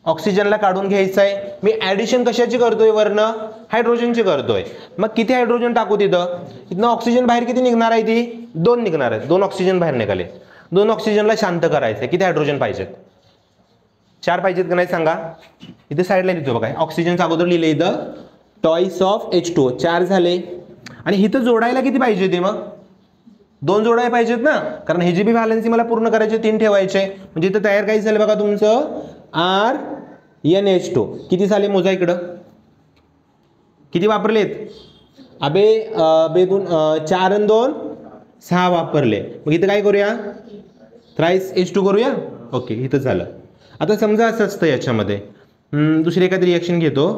ऑक्सिजनला काढून घ्यायचं आहे. मी ॲडिशन कशाची करतोय? वरनं हायड्रोजनची करतोय. मग किती हायड्रोजन टाकू तिथं? इथनं ऑक्सिजन बाहेर किती निघणार आहे? ती 2 निघणार आहेत. 2 ऑक्सिजन बाहेर निघाले. 2 ऑक्सिजनला शांत करायचं आहे. किती हायड्रोजन पाहिजेत? 4 पाहिजेत का नाही सांगा? इथे साईडला लिहितो बघा, ऑक्सिजनचं अगोदर लिहिले इथं टॉईस ऑफ H2O 4 झाले. आणि इथं जोडायला किती पाहिजे ते? मग 2 जोडायला पाहिजेत ना, कारण हे जी बी व्हॅलन्सी मला पूर्ण करायचे 3 ठेवायचे. म्हणजे इथं तयार काय झालं बघा तुमचं RnH2. किती झाले मोजा इकडं, किती वापरलेत? अबे 4 आणि 2 6 वापरले. मग इथं काय करूया? थ्राईस H2 करूया. ओके, इथं झालं. आता समजा असं असतं याच्यामध्ये, दुसरी एखादी रिॲक्शन घेतो,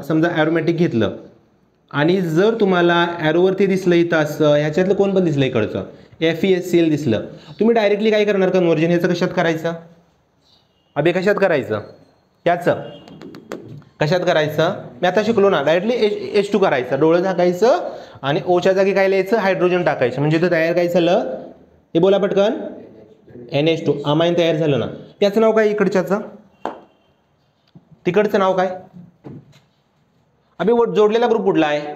समजा ॲरोमॅटिक घेतलं, आणि जर तुम्हाला ॲरोवरती दिसलं इथं असं, ह्याच्यातलं कोण पण दिसलं इकडचं FeHCl दिसलं, तुम्ही डायरेक्टली काय करणार? कन्वर्जन ह्याचं कशात करायचं? अबे कशात करायचं? याचं कशात करायचं मी आता शिकलो ना, डायरेक्टली H2 करायचं, डोळं झाकायचं आणि ओच्या जागी काय लिहायचं हायड्रोजन टाकायचं, म्हणजे इथं तयार काय झालं हे बोला पटकन NH2 अमाइन तयार झालं ना. त्याचं नाव काय इकडच्याचं, तिकडचं नाव काय. अबे जोडलेला ग्रुप कुठला आहे,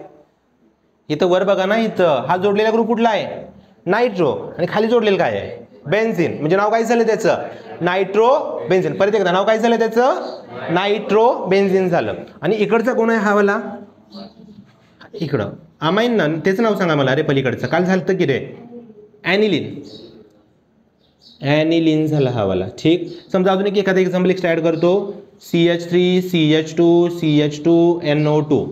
इथं वर बघा ना, इथं हा जोडलेला ग्रुप कुठला आहे नायट्रो, आणि खाली जोडलेलं काय आहे बेन्झीन, म्हणजे नाव काय झालं त्याचं नायट्रो बेन्झीन. परत एकदा नाव काय झालं त्याचं नायट्रो बेन्झीन झालं. आणि इकडचा कोण आहे हा वाला, इकडं अमाइन ना, त्याचं नाव सांगा मला. अरे पलीकडचं काल झालं की रे ॲनिलिन, ॲनिलिन झाला हा वाला. ठीक, समजा अजून एक एखादा एक्झाम्पल एक्स्ट्रा ॲड करतो, CH3 CH2 CH2 NO2.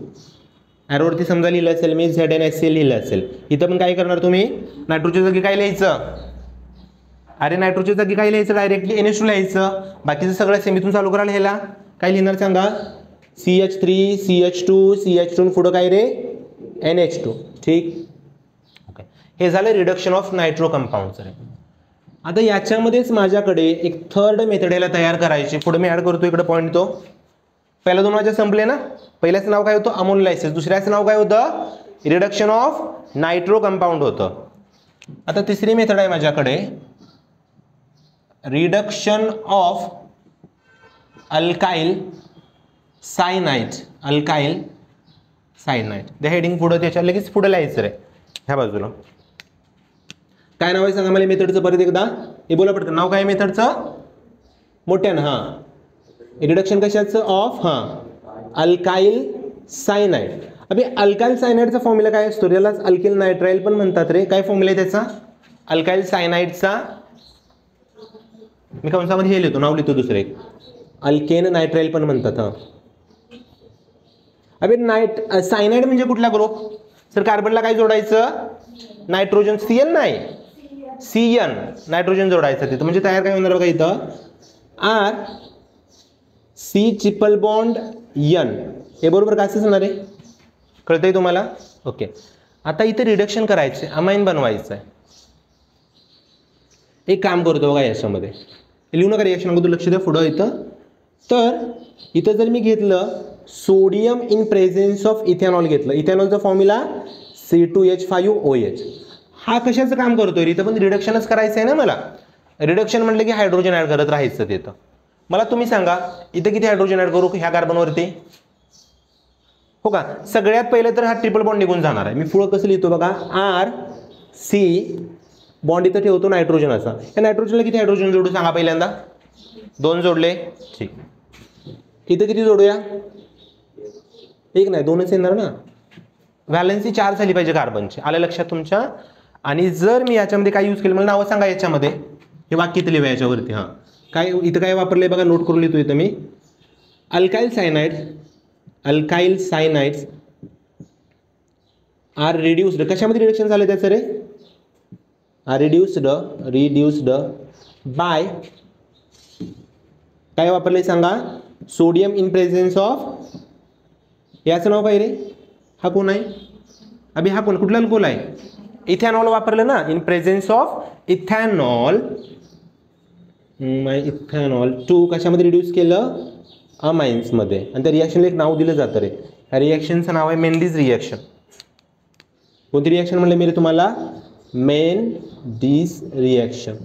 ॲरोवरती समजा लिहिलं असेल मी ZnHCl लिहिलं असेल, इथं पण काय करणार तुम्ही नायट्रोच्या जागी काय लिहायचं, अरे नायट्रोच्या जागी काय लिहायचं डायरेक्टली NH2 लिहायचं. बाकीचं सगळं सेम इथून चालू करायला ह्याला काय लिहिणार सांगा, CH3 CH2 CH2 पुढं काय रे NH2. ठीक, ओके, हे झालं रिडक्शन ऑफ नायट्रो कंपाऊंडचं रे. आता याच्यामध्येच माझ्याकडे एक थर्ड मेथड याला तयार करायची, पुढे मी ॲड करतो इकडे पॉईंट. तो पहिल्या दोन माझ्या संपले ना, पहिल्याचं नाव काय होतं अमोनोलायसिस, दुसऱ्याचं नाव काय होतं रिडक्शन ऑफ नायट्रो कंपाऊंड होतं. आता तिसरी मेथड आहे माझ्याकडे reduction of alkyl cyanide, alkyl cyanide. त्या हेडिंग पुढं त्याच्या लगेच पुढे लिहायचं रे ह्या बाजूला. काय नाव आहे सांगा मला मेथडचं परत एकदा, हे बोला पडतं नाव काय मेथडचं मोठ्यानं. हां, रिडक्शन कशाचं ऑफ अल्काइल सायनाइड. अबे अल्काइल सायनाइडचा फॉर्म्युला काय असतो, त्यालाच अल्किल नायट्राइल पण म्हणतात रे. काय फॉर्म्युला आहे त्याचा अल्काइल सायनाइडचा, मी कंसामध्ये हे लिहितो नाव लिहितो दुसरे, अल्केन नायट्राइल पण म्हणतात. हां, अबे सायनाइड म्हणजे कुठला ग्रुप सर, कार्बनला काय जोडायचं नायट्रोजन, CN नाही CN नायट्रोजन जोडायचं तिथं, म्हणजे तयार काय होणार बघा इथं RC ट्रिपल बॉन्ड N. हे बरोबर काय असणार आहे, कळतंय तुम्हाला. ओके, आता इथं रिडक्शन करायचं, अमाइन बनवायचं आहे. एक काम करतो बघा याच्यामध्ये, लिहू नका रिएक्शन अगोदर लक्ष द्या पुढं इथं. तर इथं जर मी घेतलं sodium in presence of ethanol घेतलं, इथेनॉलचा फॉर्म्युला C2H5OH. हा कशाचं काम करतोय, इथं पण रिडक्शनच करायचं आहे ना मला. रिडक्शन म्हटलं की हायड्रोजन ॲड करत राहायचं तिथं. मला तुम्ही सांगा इथं किती हायड्रोजन ॲड करू ह्या कार्बनवरती, हो का. सगळ्यात पहिले तर हा ट्रिपल बॉन्ड निघून जाणार आहे. मी पुढं कसं लिहितो बघा, RC बॉन्ड इथं ठेवतो नायट्रोजनचा. या नायट्रोजनला किती हायड्रोजन जोडू सांगा पहिल्यांदा, 2 जोडले. ठीक, इथं किती जोडूया, 1 नाही 2च येणार ना, व्हॅलेन्सी 4 झाली पाहिजे कार्बनची. आलं लक्षात तुमच्या. आणि जर मी याच्यामध्ये काय यूज केलं मला नावं सांगा याच्यामध्ये, हे वाक्य इथं लिहा याच्यावरती. हां, काय इथं काय वापरलंय बघा, नोट करून लिहितो इथं मी. अल्काइल सायनाइड्स आर रिड्यूस्ड, कशामध्ये रिडक्शन झालं त्याचं रे, आर रिड्यूस्ड बाय काय वापरलंय सांगा, सोडियम इन प्रेझेन्स ऑफ, याचं नाव काय रे, हा कोण आहे अभि, हा कोण कुठला अल्कोहोल आहे, इथेनॉल वापरलं ना, in presence of ethanol. Ethanol 2 कशामध्ये रिड्यूस केलं, अमाइन्समध्ये. आणि त्या रिॲक्शनला एक नाव दिलं जातं रे, ह्या रिॲक्शनचं नाव आहे मेंडिस रिॲक्शन. कोणती रिॲक्शन म्हणलं मी तुम्हाला, मेंडिस रिॲक्शन.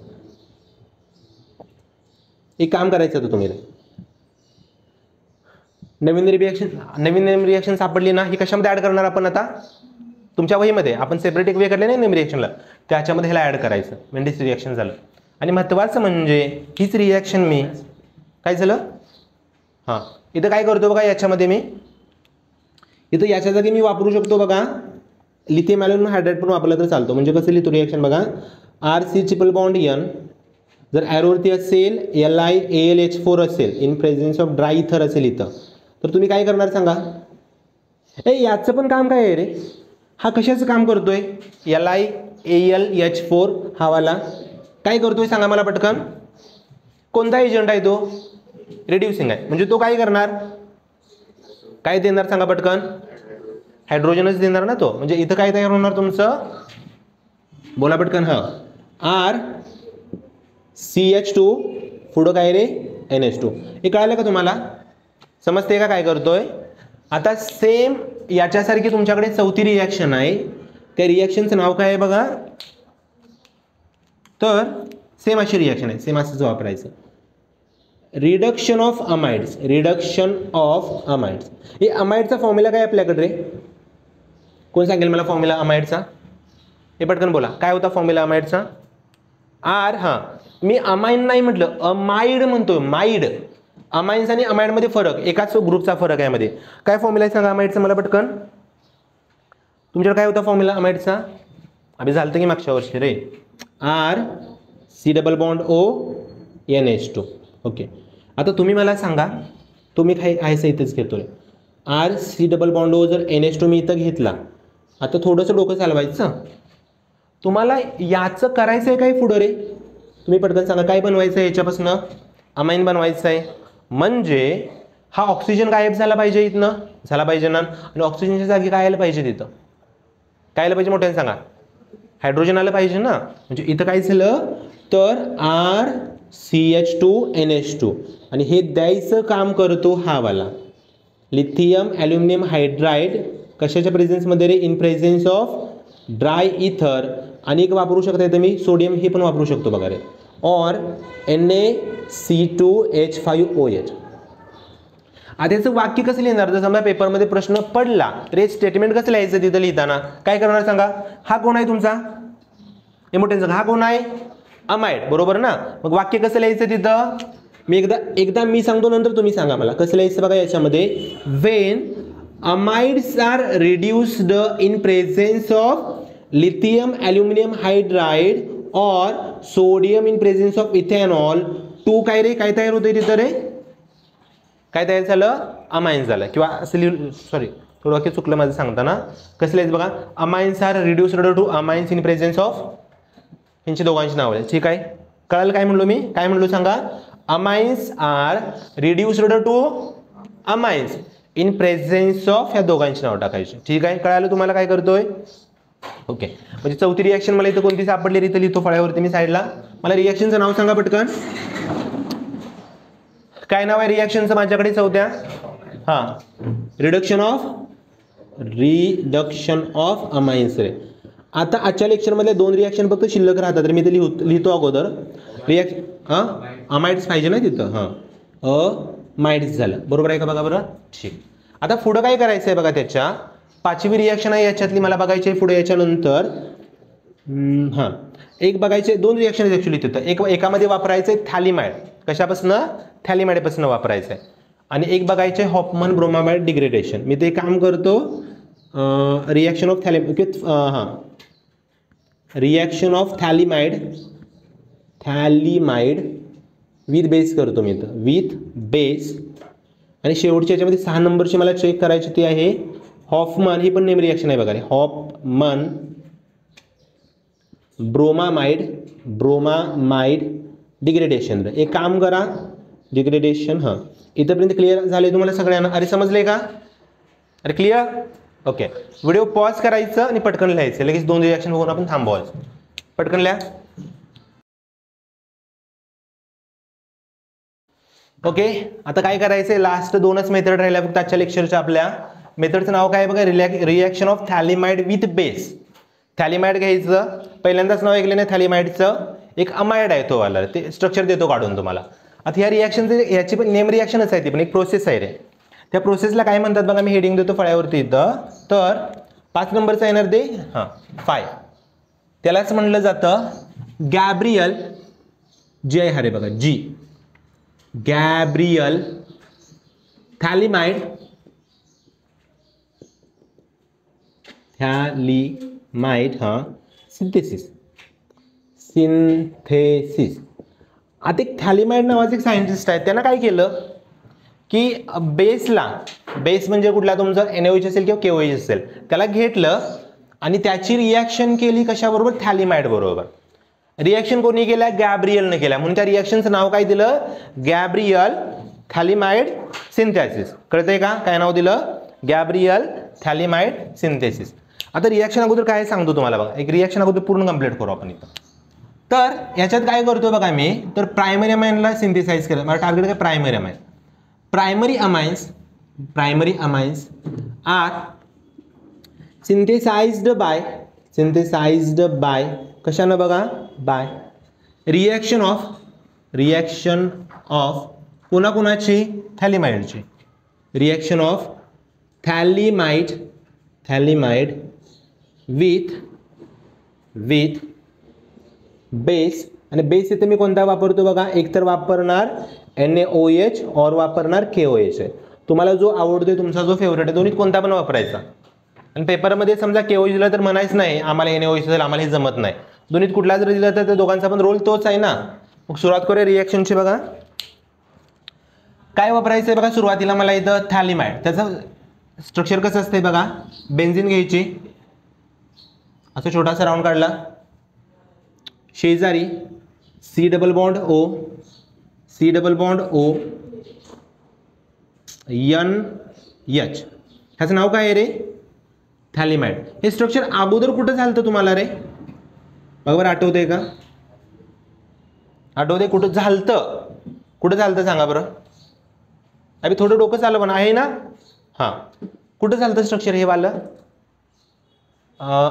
एक काम करायचं होतं तुम्ही, नवीन रिॲक्शन सापडली ना, ही कशामध्ये ॲड करणार आपण आता, तुमच्या वहीमध्ये आपण सेपरेट एक वे काढले नाही नवीन रिॲक्शनला, त्याच्यामध्ये ह्याला ॲड करायचं, मेंडिस रिॲक्शन झालं. आणि महत्त्वाचं म्हणजे हीच रिॲक्शन मी काय झालं, हां इथं काय करतो बघा, याच्यामध्ये मी इथं याच्या जागी मी वापरू शकतो बघा, लिथियम अल्युमिनियम हायड्राइड पण वापरलं तर चालतो. म्हणजे कसं लिहितो रिॲक्शन बघा, RC ट्रिपल बॉन्ड N, जर ॲरोवरती असेल LiAlH4 असेल, इन प्रेझेन्स ऑफ ड्राय इथर असेल इथं, तर तुम्ही काय करणार सांगा, याचं पण काम काय आहे रे, हा कशाचं काम करतोय, LiAlH4 हा वाला काय करतोय सांगा मला पटकन, कोणता एजंट आहे तो, रिड्युसिंग आहे. म्हणजे तो काय करणार, काय देणार सांगा पटकन, हायड्रोजनच देणार ना तो. म्हणजे इथं काय तयार होणार तुमचं, बोला पटकन, हां RCH2 पुढं काय रे NH2. हे कळालं का तुम्हाला. समजते का काय करतोय? आता सेम याच्यासारखी तुमच्याकडे चौथी रिॲक्शन आहे, त्या रिॲक्शनचं नाव काय आहे बघा. तर सेम अशी रिॲक्शन आहे, सेम असंच वापरायचं. Reduction of amides, reduction of amides. हे अमाइडचा फॉर्म्युला काय आपल्याकडे रे? कोण सांगेल मला फॉर्म्युला अमाइडचा? हे पटकन बोला, काय होता फॉर्म्युला अमाइडचा? आर. हां, मी अमाइन नाही म्हटलं, अमाइड म्हणतो. माइड, अमाइन्स आणि अमाइडमध्ये फरक, एकाच ग्रुपचा फरक आहे मध्ये. काय फॉर्म्युला आहे सांगा अमाइडचा मला पटकन. तुमच्याकडे काय होता फॉर्म्युला अमाइडचा? अभि झालं की मागच्या वर्षी रे. R C double bond O NH2. Okay, आता तुम्ही मला सांगा, तुम्ही काय आहेसं इथेच घेतो रे. R C double bond O जर NH2 मी इथं घेतला, आता थोडंसं डोकं चालवायचं. तुम्हाला याचं करायचं आहे काय पुढं रे? तुम्ही पटकन सांगा काय बनवायचं आहे याच्यापासून? अमाइन बनवायचं आहे. म्हणजे हा ऑक्सिजन गायब झाला पाहिजे इथनं, झाला पाहिजे ना. आणि ऑक्सिजनच्या जागी काय आलं पाहिजे तिथं? काय आलं पाहिजे मोठ्याने सांगा? हायड्रोजन आलं पाहिजे ना. म्हणजे इथं काय झालं तर RCH2NH2 आणि हे द्यायचं काम करतो हा वाला लिथियम ॲल्युमिनियम हायड्राइड. कशाच्या प्रेझेन्समध्ये रे? इन प्रेझेन्स ऑफ ड्राय इथर. आणि एक वापरू शकता तुम्ही सोडियम, हे पण वापरू शकतो बघा रे. और NaC2H5OH. आता याचं वाक्य कसं लिहिणार? जर समजा पेपरमध्ये प्रश्न पडला तर हे स्टेटमेंट कसं लिहायचं तिथं लिहिताना? काय करणार सांगा? हा कोण आहे तुमचा? हे मोठे सांगा, हा कोण आहे? अमाइड, बरोबर ना. मग वाक्य कसं लिहायचं तिथं? मी एकदा मी सांगतो, नंतर तुम्ही सांगा मला कसं लिहायचं बघा याच्यामध्ये. When amides are reduced in presence of lithium aluminium hydride और sodium in presence of ethanol to काय रे? काय तयार होते तिथं रे? काय तयार झालं? अमाइन्स झालं. किंवा असं लिहून, सॉरी थोडं वाक्य चुकलं माझं सांगताना. कसं लिहायचं बघा. Amines are reduced to amines in presence of, यांची दोघांची नाव आहे. ठीक आहे, कळालं काय म्हणलो मी? काय म्हणलो सांगा? Amines are reduced to amines in presence of, ह्या दोघांची नाव टाकायची. ठीक आहे, कळालं तुम्हाला काय करतोय? ओके, म्हणजे चौथी रिॲक्शन मला इथं कोणती सापडली? इथं लिहितो फळ्यावरती मी साईडला. मला रिॲक्शनचं नाव सांगा पटकन. काय नाव आहे रिॲक्शनचं माझ्याकडे चौथ्या? हां, रिडक्शन ऑफ अमाइन्स रे. आता आजच्या लेक्चरमध्ये 2 रिॲक्शन फक्त शिल्लक राहतात तर मी ते लिहितो अगोदर. हां, अमाइड्स पाहिजे ना तिथं. हां, अमाइड्स झालं, बरोबर आहे का बघा बरं. ठीक, आता पुढं काय करायचं आहे बघा. त्याच्या 5वी रिॲक्शन आहे याच्यातली मला बघायची आहे पुढे याच्यानंतर. हां, एक बघायचे 2 रिॲक्शन आहेत ॲक्च्युली तिथं. एकामध्ये वापरायचं आहे थॅलिमाइड. कशापासून? थॅलिमाइडपासून वापरायचं आहे. आणि एक बघायचं आहे हॉफमन ब्रोमामाइड डिग्रेडेशन. मी ते काम करतो. Reaction of reaction of phthalimide with base करतो मी इथं, विथ बेस. आणि शेवटच्या याच्यामध्ये 6 नंबरची मला चेक करायची ती आहे हॉफमन. ही पण नेम रिॲक्शन आहे बघा रे. Hoffman bromamide degradation. एक काम करा, डिग्रेडेशन. हां, इथंपर्यंत क्लिअर झाले तुम्हाला सगळ्यांना? अरे समजले का? अरे क्लिअर? ओके, व्हिडिओ पॉज करायचं आणि पटकन लिहायचं. लगेच 2 रिॲक्शन बघून आपण थांबवायचं. पटकन लिहा. ओके, आता काय करायचं आहे? लास्ट 2च मेथड राहिल्या फक्त आजच्या लेक्चरच्या. आपल्या मेथडचं नाव काय बघा? Reaction of phthalimide with base. Phthalimide घ्यायचं, पहिल्यांदाच नाव ऐकलं नाही थॅलिमाइडचं. एक अमाइड आहे तो वाला, ते स्ट्रक्चर देतो काढून तुम्हाला. आता ह्या रिॲक्शनचं याची पण नेम रिॲक्शनच आहे, ती पण एक प्रोसेस आहे रे. त्या प्रोसेसला काय म्हणतात बघा, मी हेडिंग देतो फळ्यावरती इथं. तर 5 नंबरचा येणार ते 5. त्यालाच म्हणलं जातं गॅब्रियल. जी आहे हा रे बघा, जी गॅब्रियल थॅलिमाइड सिंथेसिस. आता एक थॅलिमाइड नावाचे एक सायंटिस्ट आहेत. त्यांना काय केलं की बेस म्हणजे कुठला तुमचा NaOH असेल किंवा KOH असेल, त्याला घेतलं आणि त्याची रिॲक्शन केली कशाबरोबर? थॅलिमाइड बरोबर. रिॲक्शन कोणी केल्या? गॅब्रियलने केल्या. म्हणून त्या रिॲक्शनचं नाव काय दिलं? Gabriel phthalimide synthesis. कळतंय का? काय नाव दिलं? Gabriel phthalimide synthesis. आता रिॲक्शन अगोदर काय सांगतो तुम्हाला बघा. एक रिॲक्शन अगोदर पूर्ण कंप्लीट करू आपण इथं. तर याच्यात काय करतो बघा मी, तर प्रायमरी अमाइनला सिंथेसाइज केलं. मला टार्गेट काय? Primary amine. Primary amines primary amines are synthesized by कशानं बघा, बाय रिॲक्शन ऑफ कोणाची, थॅलिमाइडची, reaction of phthalimide with base. आणि बेस इथे मी कोणता वापरतो बघा, एक तर वापरणार NaOH और वापरणार KOH आहे. तुम्हाला जो आवडतोय तुमचा जो फेवरेट आहे दोन्हीत कोणता पण वापरायचा. आणि पेपरमध्ये समजा KOH दिला तर म्हणायच नाही आम्हाला NaOH दिला आम्हाला हे जमत नाही. दोन्हीत कुठला जर दिला तर त्या दोघांचा पण रोल तोच आहे ना. मग सुरुवात करूया रिॲक्शनची. बघा काय वापरायचं आहे बघा, सुरुवातीला मला इथं थॅलिमाइड, त्याचं स्ट्रक्चर कसं असतंय बघा, बेन्झीन घ्यायची, असं छोटासा राऊंड काढला, शेजारी C double bond O NH, ह्याचं नाव काय आहे रे, थॅलिमाइड. हे स्ट्रक्चर अगोदर कुठं झालं तुम्हाला रे, बघा बरं आठवतंय का, आठवतंय कुठं झालं सांगा बरं. अभी थोडं डोकं चाललं पण आहे ना. हां कुठं झालं स्ट्रक्चर हे वालं,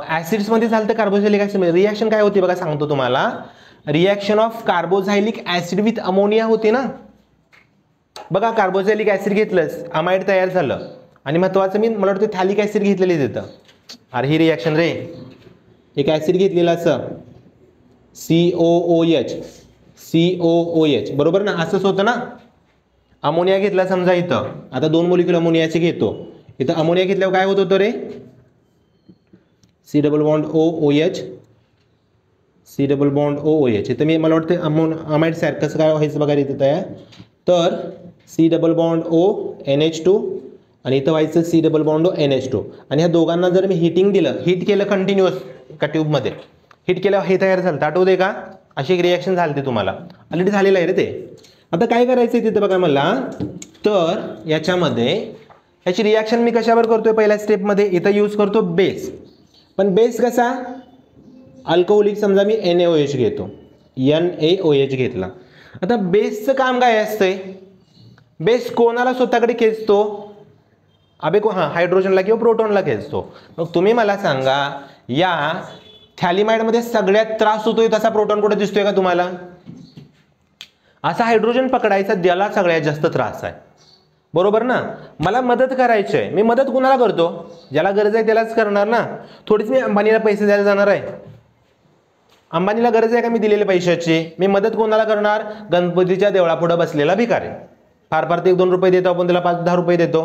ॲसिड्समध्ये झालं, कार्बोझायलिक ॲसिड. रिॲक्शन काय होती बघा सांगतो तुम्हाला, reaction of carboxylic acid with ammonia होते ना. बघा कार्बोझायलिक ॲसिड घेतलंच, अमाइड तयार झालं. आणि महत्त्वाचं मला वाटतं थॅलिक ॲसिड घेतलेली तिथं. अरे ही रिॲक्शन रे, एक ॲसिड घेतलेलं असं COOH बरोबर ना, असंच होतं ना. अमोनिया घेतला समजा इथं, आता 2 मोलिक्युल अमोनियाचे घेतो, इथं अमोनिया घेतल्यावर काय होत होतं रे, C डबल बॉन्ड OOH. इथं मला वाटतं अमाइड सारखंच काय व्हायचं बघा इथं तयार, तर C double bond O NH2 आणि इथं व्हायचं C double bond O NH2. आणि ह्या दोघांना जर मी हीट केलं कंटिन्युअस एका ट्यूबमध्ये हीट केल्यावर हे तयार झालं, आठवतंय का, अशी एक रिॲक्शन झाली ते तुम्हाला ऑलरेडी झालेलं आहे रे ते. आता काय करायचं आहे तिथं बघा मला, तर याच्यामध्ये याची रिॲक्शन मी कशावर करतोय, पहिल्या स्टेपमध्ये इथं यूज करतो बेस. पण बेस कसा, अल्कोहोलिक समजा मी NaOH घेतो, NaOH घेतला. आता बेसचं काम काय असतंय, बेस कोणाला स्वतःकडे खेचतो, हायड्रोजनला किंवा प्रोटॉनला खेचतो. मग तुम्ही मला सांगा या थॅलिमाइडमध्ये सगळ्यात त्रास होतोय तसा प्रोटॉन कुठे दिसतोय का तुम्हाला, असा हायड्रोजन पकडायचा ज्याला सगळ्यात जास्त त्रास आहे, बरोबर ना. मला मदत करायची आहे, मी मदत कुणाला करतो, ज्याला गरज आहे त्यालाच करणार ना. थोडीच मी अंबानीला पैसे द्यायला जाणार आहे, अंबानीला गरज आहे का मी दिलेल्या पैशाची, मी मदत कोणाला करणार, गणपतीच्या देवळापुढे बसलेला भिकारी. फार फार ते 1-2 रुपये देतो आपण, त्याला 5-10 रुपये देतो,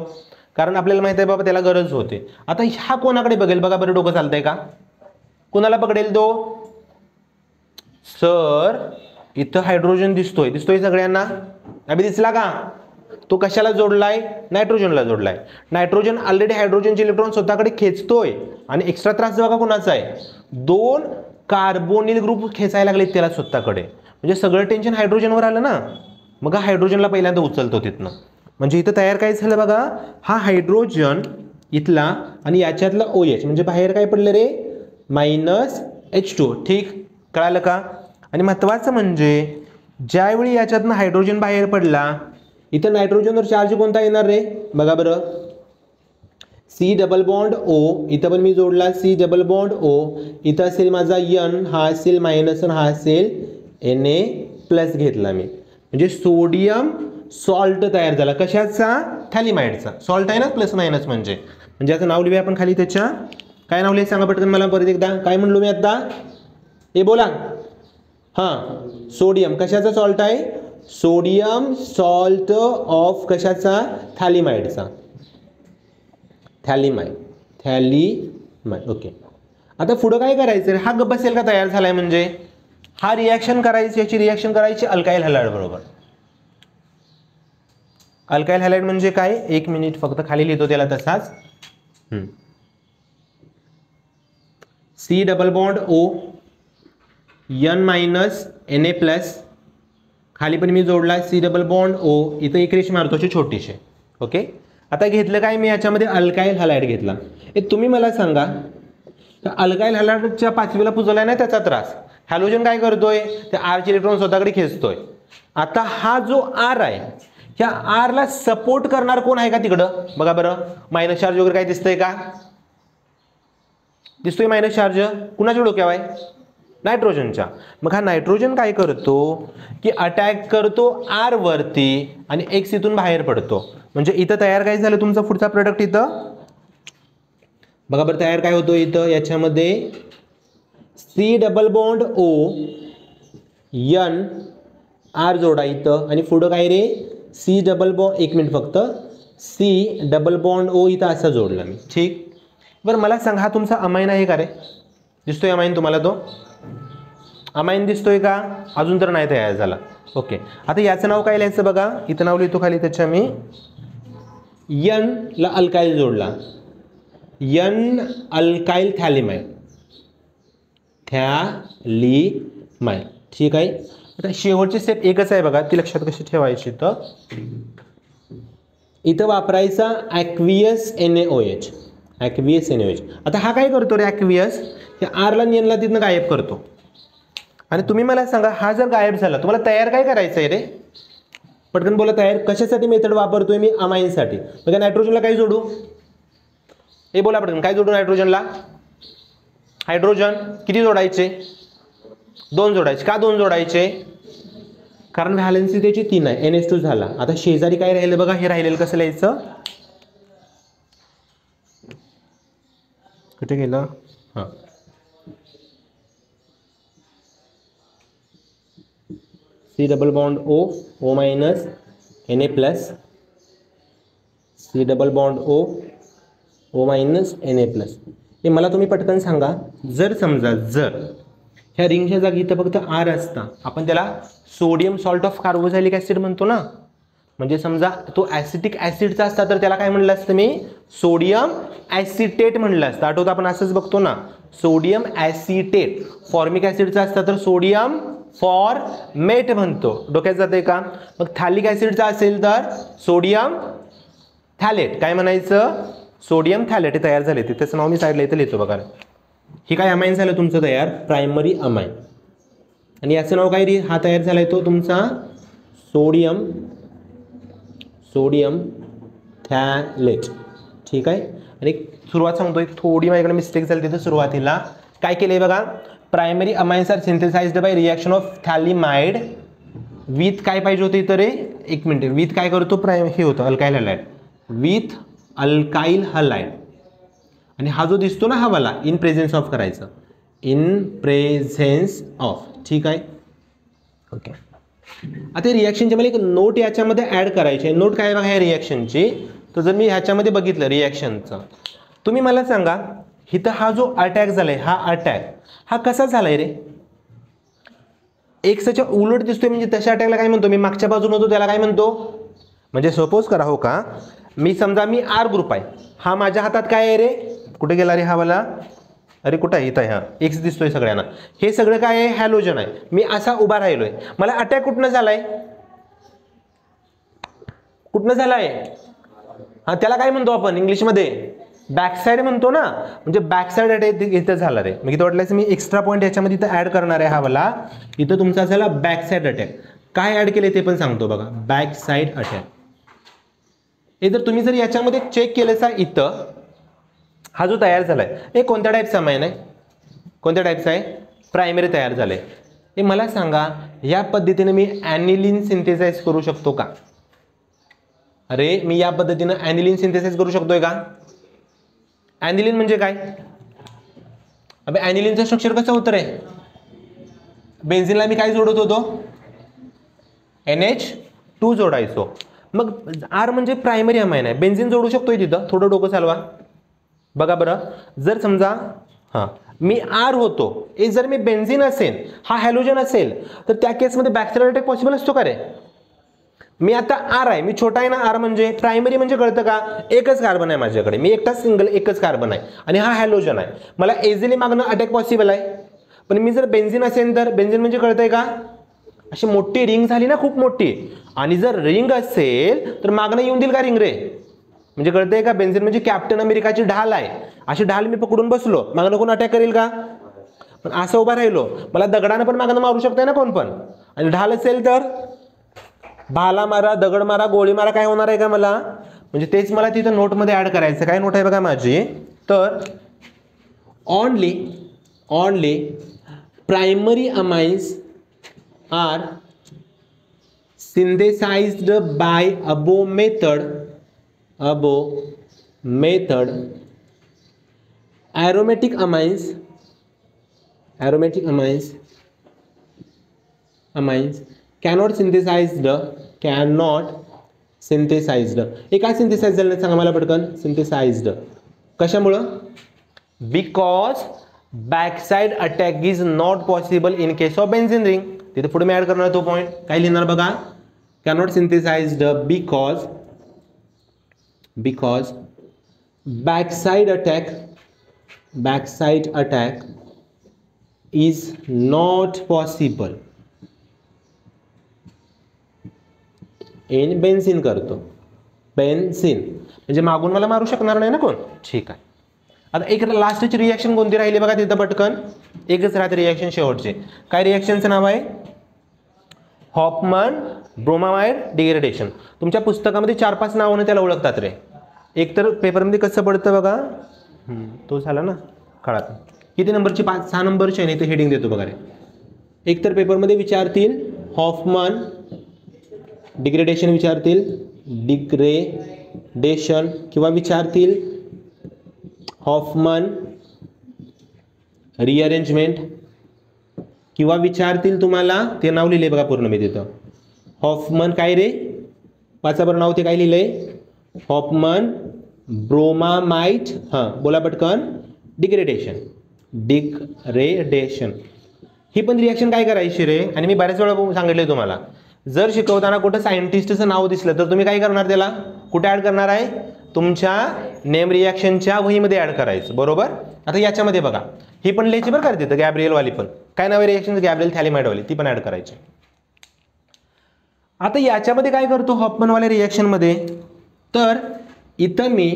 कारण आपल्याला माहिती आहे बाबा त्याला गरज होते. आता ह्या कोणाकडे बघेल बघा बरं, डोकं चालतंय का, कोणाला पकडेल तो, सर इथं हायड्रोजन दिसतोय सगळ्यांना, अभि दिसला का, तो कशाला जोडलाय, नायट्रोजनला जोडलाय. नायट्रोजन ऑलरेडी हायड्रोजनचे इलेक्ट्रॉन स्वतःकडे खेचतोय आणि एक्स्ट्रा त्रास बघा कोणाचा आहे, 2 कार्बोनिल ग्रुप खेचायला लागले त्याला स्वतःकडे, म्हणजे सगळं टेन्शन हायड्रोजनवर आलं ना. मग हा हायड्रोजनला पहिल्यांदा उचलतो तिथनं. म्हणजे इथं तयार काय झालं बघा, हा हायड्रोजन इथला आणि याच्यातला OH, म्हणजे बाहेर काय पडलं रे, -H2. ठीक कळालं का. आणि महत्त्वाचं म्हणजे ज्यावेळी याच्यातनं हायड्रोजन बाहेर पडला, इथं नायट्रोजनवर चार्ज कोणता येणार रे, बघा बरं, C डबल बॉन्ड O, इथं पण मी जोडला C डबल बॉन्ड O, इथं असेल माझा N, हा असेल मायनस आणि हा असेल Na+ घेतला मी, म्हणजे सोडियम सॉल्ट तयार झाला. कशाचा, थॅलिमाइडचा. सॉल्ट आहे ना, प्लस मायनस म्हणजे याचं नाव लिहूया आपण खाली. त्याच्या काय नाव लिहायचं सांगा पटकन मला परत एकदा, काय म्हणलो मी आता, हे बोला. हां सोडियम, कशाचा सॉल्ट आहे, सोडियम सॉल्ट ऑफ कशाचा, थॅलिमाइडचा, थॅलिमाइड. ओके. आता पुढं काय करायचं, हा गप्प बसेल का तयार झालाय, म्हणजे हा रिॲक्शन करायची, याची रिॲक्शन करायची अल्काइल हॅलाइड बरोबर. अल्काइल हॅलाइड म्हणजे काय, 1 मिनिट फक्त खाली लिहितो त्याला तसाच. C double bond O N- Na+, खाली पण मी जोडला C डबल बॉन्ड O, इथं एक रेष मारतो अशी छोटीशी. ओके. आता घेतलं काय मी याच्यामध्ये अल्काइल हॅलाइड घेतला. हे तुम्ही मला सांगा, अल्काइल हॅलाइडच्या 5वीला पुजलाय ना त्याचा त्रास, हॅलोजन काय करतोय, ते R चे इलेक्ट्रॉन स्वतःकडे खेचतोय. आता हा जो R आहे ह्या आर ला सपोर्ट करणार कोण आहे का तिकडं? बघा बरं, मायनस चार्ज वगैरे काय दिसतंय का? दिसतोय मायनस चार्ज? कुणाच्या डोक्यावर आहे? नायट्रोजनच्या. मग हा नायट्रोजन काय करतो की अटॅक करतो आर वरती आणि एक्स इथून बाहेर पडतो. म्हणजे इथं तयार काय झालं तुमचा पुढचा प्रोडक्ट? इथं बघा बरं तयार काय होतो इथं याच्यामध्ये C double bond O N R जोडा इथं आणि पुढं काय रे सी डबल बॉन्ड, एक मिनिट फक्त, सी डबल बॉन्ड ओ इथं असा जोडला मी. ठीक. बरं मला सांग हा तुमचा अमाइन आहे का रे? दिसतोय अमाइन तुम्हाला? तो अमाइन दिसतोय का? अजून तर नाही तयार झाला. ओके. आता याचं नाव काय लिहायचं बघा, इथं नाव लिहितो खाली त्याच्या मी, एन ला अल्काईल जोडला, एन अल्काईल थॅलिमाइड, थॅलिमाइड. ठीक आहे. आता शेवटची स्टेप एकच आहे बघा, ती लक्षात कशी ठेवायची, तर इथं वापरायचा ॲक्वियस NaOH, ॲक्वियस NaOH. आता हा काय करतो रे ॲक्वियस? या आरला नियनला तिथनं गायब करतो. आणि तुम्ही मला सांगा हा जर गायब झाला तुम्हाला तयार काय करायचं आहे रे? पटकन बोला, तयार कशासाठी मेथड वापरतोय मी? अमाइनसाठी. बघा नायट्रोजनला काय जोडू? हे बोला पटकन, काय जोडू नायट्रोजनला? हायड्रोजन. किती जोडायचे? 2 जोडायचे. का 2 जोडायचे? कारण व्हॅलेन्सी त्याची 3 आहे, NH2 झाला. आता शेजारी काय राहिलं बघा, हे राहिलेलं कसं लिहायचं? कुठे गेलं? हां, C double bond O, O minus Na plus, C double bond O, O minus Na plus. हे मला तुम्ही पटकन सांगा, जर समजा जर ह्या रिंगच्या जागी इथं फक्त आर असता, आपण त्याला sodium salt of carboxylic acid म्हणतो ना. म्हणजे समजा तो ॲसिटिक ॲसिडचा असता तर त्याला काय म्हणलं असतं मी? सोडियम ॲसिटेट म्हणलं असतं. आठवतं आपण असंच बघतो ना, सोडियम ॲसिटेट. फॉर्मिक ॲसिडचा असता तर सोडियम फॉर्मेट म्हणतो. डोक्यात जाते का? मग थॅलिक ॲसिडचा असेल तर सोडियम थॅलेट. काय म्हणायचं? सोडियम थॅलेट. हे तयार झाले, त्याचं नाव मी साईडला इथं लिहितो बघा. हे काय अमाइन झालं तुमचं तयार? Primary amine. आणि याचं नाव काय रे? हा तयार झालाय तो तुमचा सोडियम, सोडियम थॅलेट. ठीक आहे. आणि सुरुवात सांगतो, एक थोडी माझ्याकडे मिस्टेक झाली तिथं सुरुवातीला. काय केलंय बघा, primary amines are synthesized by reaction of phthalimide with काय पाहिजे होते इथं रे? एक मिनिट. विथ काय करतो? हे होतं alkyl halide, with alkyl halide. आणि हा जो दिसतो ना हा वाला, इन प्रेझेन्स ऑफ करायचं, इन प्रेझेन्स ऑफ. ठीक आहे. ओके. आता रिॲक्शनची मला एक नोट याच्यामध्ये ॲड करायची आहे. नोट काय बघा या रिॲक्शनची, तर जर मी ह्याच्यामध्ये बघितलं रिॲक्शनचं, तुम्ही मला सांगा इथं हा जो अटॅक झालाय, हा अटॅक हा कसा झालाय रे? एक्सच्या उलट दिसतोय, म्हणजे तशा अटॅकला काय म्हणतो मी? मागच्या बाजून होतो त्याला काय म्हणतो? म्हणजे सपोज करा, हो का, मी समजा मी आर ग्रुप आहे, हा माझ्या हातात काय आहे रे? कुठे गेला रे हा वाला? अरे कुठं आहे? इथं आहे. हा एक्स दिसतोय सगळ्यांना. हे सगळं काय आहे? हॅलोजन आहे. मी असा उभा राहिलोय. मला अटॅक कुठनं झालाय? कुठनं झालाय? हा त्याला काय म्हणतो आपण इंग्लिशमध्ये? बॅकसाइड म्हणतो ना. म्हणजे बॅकसाइड अटॅक इथं झाला रे. मग इथं वाटल्यास मी एक्स्ट्रा पॉईंट याच्यामध्ये इथं ॲड करणार आहे हा वाला. इथं तुमचा झाला बॅकसाइड अटॅक. काय ॲड केले ते पण सांगतो बघा. Backside attack. हे जर तुम्ही जर याच्यामध्ये चेक केलं इथं हा जो तयार झालाय हे कोणत्या टाईपचा अमाइन आहे? कोणत्या टाईपचा आहे? प्रायमरी तयार झालाय. हे मला सांगा, या पद्धतीने मी ॲनिलीन सिंथेसाइज करू शकतो का? अरे मी या पद्धतीनं ॲनिलीन सिंथेसाइज करू शकतोय का? ॲनिलीन म्हणजे काय? अबे ॲनिलीनचं स्ट्रक्चर कसं होतं रे? बेन्झिनला मी काय जोडत होतो? NH2 जोडायचो. मग आर म्हणजे प्रायमरी अमाइन आहे, बेन्झिन जोडू शकतोय तिथं. थोडं डोकं चालवा बघा बरं. जर समजा हां मी आर होतो, हे जर मी बेन्झिन असेल, हा हॅलोजन असेल, तर त्या केसमध्ये बॅकसाइड अटॅक पॉसिबल असतो का रे? मी आता आर आहे, मी छोटा आहे ना. आर म्हणजे प्रायमरी म्हणजे कळतं का? एकच कार्बन आहे माझ्याकडे, मी एकटाच सिंगल एकच कार्बन आहे आणि हा हॅलोजन आहे. मला इझिली मागणं अटॅक पॉसिबल आहे. पण मी जर बेन्झिन असेल तर बेन्झिन म्हणजे कळतंय का? अशी मोठी रिंग झाली ना, खूप मोठी. आणि जर रिंग असेल तर मागणं येऊन देईल का रिंग रे? म्हणजे कळतंय का? बेन्झिन म्हणजे कॅप्टन अमेरिकाची ढाल आहे. अशी ढाल मी पकडून बसलो, मागणं कोण अटॅक करेल का? पण असं उभा राहिलो, मला दगडानं पण मागणं मारू शकताय ना कोण पण. आणि ढाल असेल तर भाला मारा, दगड मारा, गोळी मारा, काय होणार आहे का मला, म्हणजे तेच मला तिथं नोटमध्ये ऍड करायचं. काय नोट आहे बघा माझी, तर only primary amines are synthesized by above method aromatic amines cannot synthesized हे काय सिंथेसाइज झालं सांगा मला पटकन. सिंथेसाइज्ड कशामुळं, because backside attack is not possible in case of benzene ring. तिथे पुढे मी ऍड करणार तो पॉइंट, काय लिहिणार बघा, cannot synthesized because backside attack is not possible in benzene. करतो बेन्झीन म्हणजे मागून मला मारू शकणार नाही ना कोण. ठीक आहे, आता एक लास्टची रिएक्शन कोणती राहिली बघा तिथं पटकन, एकच राहते रिएक्शन शेवटचे. काय रिएक्शनचं नाव आहे, हॉफमन ब्रोमामाइड डिग्रेडेशन. तुमच्या पुस्तकामध्ये 4-5 नावाने त्याला ओळखतात रे. एक तर पेपरमध्ये कसं पडतं बघा, तो झाला ना काळात, किती नंबरची, 5-6 नंबरची आहे, नाही तर हेडिंग देतो बघा रे. एक तर पेपरमध्ये विचारतील हॉफमन डिग्रेडेशन विचारतील, डिग्रेडेशन, किंवा विचारतील हॉफमन रिअरेंजमेंट, किंवा विचारतील तुम्हाला ते नाव लिहिले बघा पूर्ण मी तिथं, हॉफमन काय रे, वाचा बरं नाव ते काय लिहिलंय, हॉफमन ब्रोमामाइड, हां बोला पटकन, डिग्रेडेशन. ही पण रिॲक्शन काय करायची रे, आणि मी बऱ्याच वेळा सांगितले तुम्हाला, जर शिकवताना कुठं सायंटिस्टचं नाव दिसलं तर तुम्ही काय करणार, त्याला कुठे ऍड करणार आहे, तुमच्या नेम रिॲक्शनच्या वहीमध्ये ऍड करायचं, बरोबर. आता याच्यामध्ये बघा, ही पण लिहायची बरं का तिथं, गॅब्रियल वाली पण, काय नाव आहे रिॲक्शन, गॅब्रियल थॅलिमाइड वाली, ती पण ऍड करायची. आता याच्यामध्ये काय करतो हॉफमनवाल्या रिॲक्शनमध्ये, तर इथं मी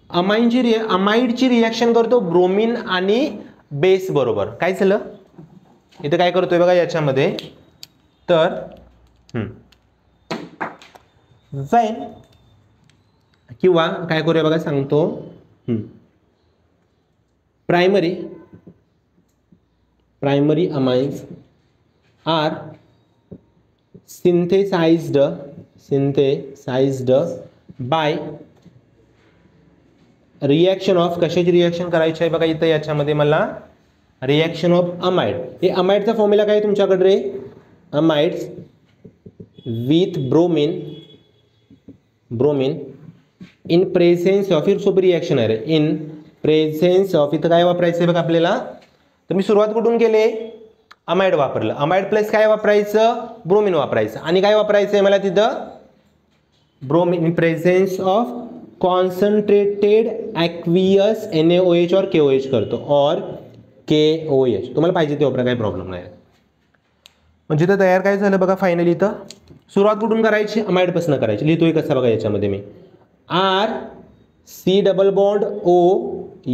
अमाइडची रिॲक्शन करतो ब्रोमीन आणि बेस बरोबर. काय झालं इथं, काय करतोय बघा याच्यामध्ये, तर वेन, किंवा काय करूया बघा सांगतो, primary amines are synthesized by reaction of, कशाची रिॲक्शन करायची आहे बघा इथं याच्यामध्ये मला, रिॲक्शन ऑफ अमाइड. हे अमाइडचा फॉर्म्युला काय तुमच्याकडे रे, amides with bromine in presence of, ही सोपी रिॲक्शन आहे रे, इन प्रेझेन्स ऑफ, इथं काय वापरायचं आहे बघा आपल्याला, तर मी सुरुवात कुठून केले, अमाइड वापरलं, अमाइड प्लस काय वापरायचं, ब्रोमीन वापरायचं, आणि काय वापरायचं आहे मला तिथं, bromine in presence of concentrated aqueous NaOH और KOH करतो, और KOH तुम्हाला पाहिजे ते वापरा, काही प्रॉब्लेम नाही. म्हणजे इथं तयार काय झालं बघा फायनली, इथं सुरुवात कुठून करायची, अमाइडपासून करायची. लिहितोय कसा बघा याच्यामध्ये मी, RC डबल बॉन्ड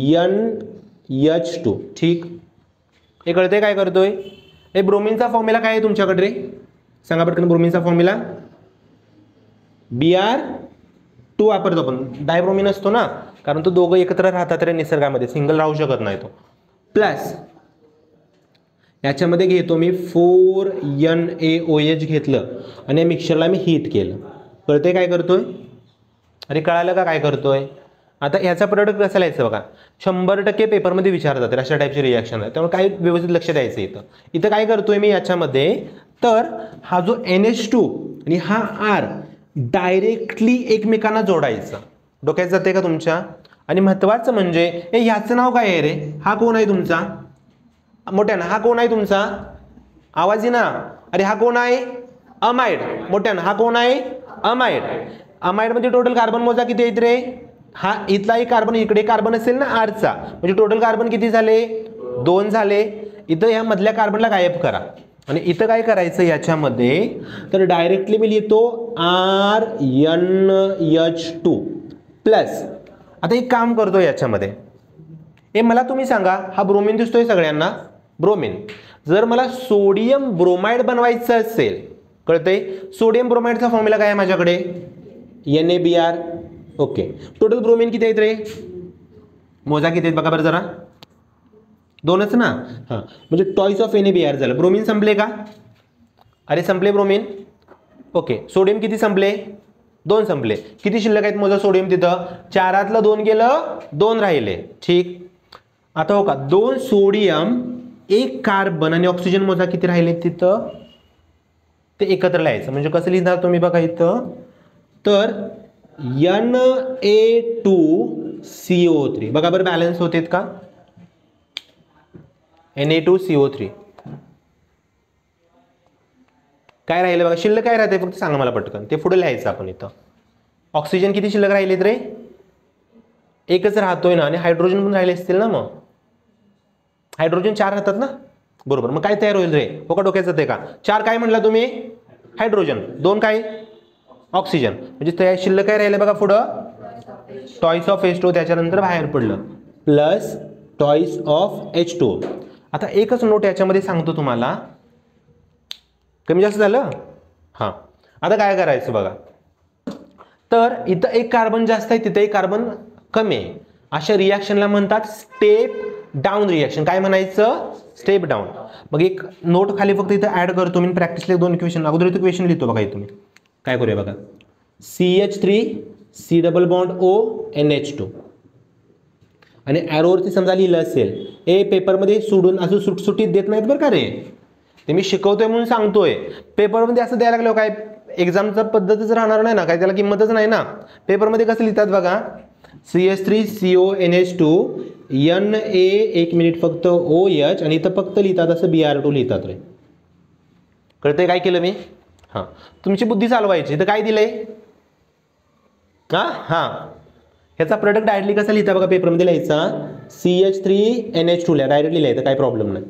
ONH2, ठीक. हे कळतंय काय करतोय, हे ब्रोमीनचा फॉर्म्युला काय आहे तुमच्याकडे रे, सांगा पटकन, ब्रोमीनचा फॉर्म्युला Br2 वापरतो आपण, डायब्रोमीन असतो ना, कारण तो दोघं एकत्र राहतात रे निसर्गामध्ये, सिंगल राहू शकत नाही तो, प्लस याच्यामध्ये घेतो मी 4NaOH घेतलं आणि मिक्सरला मी हीट केलं. कळतंय काय करतोय, अरे कळालं का काय करतोय. आता याचा प्रोडक्ट कसं लिहायचं बघा, 100% पेपरमध्ये विचारतात अशा टाईपची रिॲक्शन आहे, त्यामुळे काय व्यवस्थित लक्ष द्यायचं. इथं काय करतोय मी याच्यामध्ये, तर हा जो NH2 आणि हा R डायरेक्टली एकमेकांना जोडायचा. डोक्यात जाते का तुमच्या. आणि महत्वाचं म्हणजे ह्याचं नाव काय आहे रे, हा कोण आहे तुमचा, मोठ्यानं हा कोण आहे तुमचा, आवाज ना, अरे हा कोण आहे, अमाइड. मोठ्यानं हा कोण आहे, अमाइड. अमाइड मध्ये टोटल कार्बन मोजा किती आहेत रे, हा इथला एक कार्बन, इकडे कार्बन असेल ना आरचा, म्हणजे टोटल कार्बन किती झाले, 2 झाले. इथं ह्या मधल्या कार्बनला गायब करा. आणि इथं काय करायचं याच्यामध्ये, तर डायरेक्टली मी लिहितो RNH2 प्लस. आता एक काम करतो याच्यामध्ये, हे मला तुम्ही सांगा, हा ब्रोमीन दिसतोय सगळ्यांना, ब्रोमीन. जर मला सोडियम ब्रोमाइड बनवायचं असेल, कळतंय. सोडियम ब्रोमाइडचा फॉर्म्युला काय आहे माझ्याकडे, NaBr. ओके, टोटल ब्रोमीन किती आहेत रे, मोजा किती आहेत बघा बरं जरा, 2च ना. हां, म्हणजे टॉईस ऑफ NaBr झालं. ब्रोमीन संपले का, अरे संपले ब्रोमीन. ओके, सोडियम किती संपले, 2 संपले. किती शिल्लक आहेत मोजा सोडियम तिथं, 4तलं 2 गेलं, 2 राहिले. ठीक, आता हो का 2 सोडियम 1 कार्बन आणि ऑक्सिजन मोजा किती राहिले तिथं, ते एकत्र लिहायचं. म्हणजे कसं लिहिणार तुम्ही बघा इथं, तर Na2CO3 बघा बरं बॅलन्स होतेत का, Na2CO3 काय राहिले बघा, शिल्लक काय राहते फक्त सांगा मला पटकन, ते पुढे लिहायचं आपण इथं. ऑक्सिजन किती शिल्लक राहिलेत रे, 1च राहतोय ना, आणि हायड्रोजन पण राहिले असतील ना, मग हायड्रोजन 4 राहतात ना, बरोबर. मग काय तयार होईल रे, हो का डोक्यात जाते का, 4 काय म्हणला तुम्ही, हायड्रोजन, 2 काय ऑक्सिजन, म्हणजे तयार शिल्लक काय राहिलं बघा पुढं, टॉईस ऑफ H2, त्याच्यानंतर बाहेर पडलं प्लस टॉईस ऑफ H2. आता एकच नोट याच्यामध्ये सांगतो तुम्हाला, कमी जास्त झालं. हां, आता काय करायचं बघा, तर इथं 1 कार्बन जास्त आहे, तिथं 1 कार्बन कमी आहे, अशा रिॲक्शनला म्हणतात स्टेप डाऊन रिॲक्शन. काय म्हणायचं, स्टेप डाऊन. मग एक नोट खाली फक्त इथं ऍड करतो मी, प्रॅक्टिसला 2 इक्वेशन, अगोदर इथं इक्वेशन लिहितो बघा. इथं मी काय करूया बघा, CH3 C double bond O NH2, आणि ॲरोवरती समजा लिहिलं असेल, ए पेपरमध्ये सोडून असं सुटसुटीत देत नाहीत बरं का रे, ते मी शिकवतोय म्हणून सांगतोय. पेपरमध्ये असं द्यायला लागलं काय, एक्झामचा पद्धतच राहणार नाही ना, काय त्याला किंमतच नाही ना. पेपरमध्ये कसं लिहितात बघा, CH3CONH2 Na, एक मिनिट फक्त OH, आणि इथं फक्त लिहितात असं Br2 लिहितात रे. कळतंय काय केलं मी, हां, तुमची बुद्धी चालवायची. तर काय दिलंय, हां, ह्याचा प्रोडक्ट डायरेक्टली कसा लिहिता बघा, पेपरमध्ये लिहायचा CH3NH2 लिहा, डायरेक्टली लिहायचं, काय प्रॉब्लेम नाही.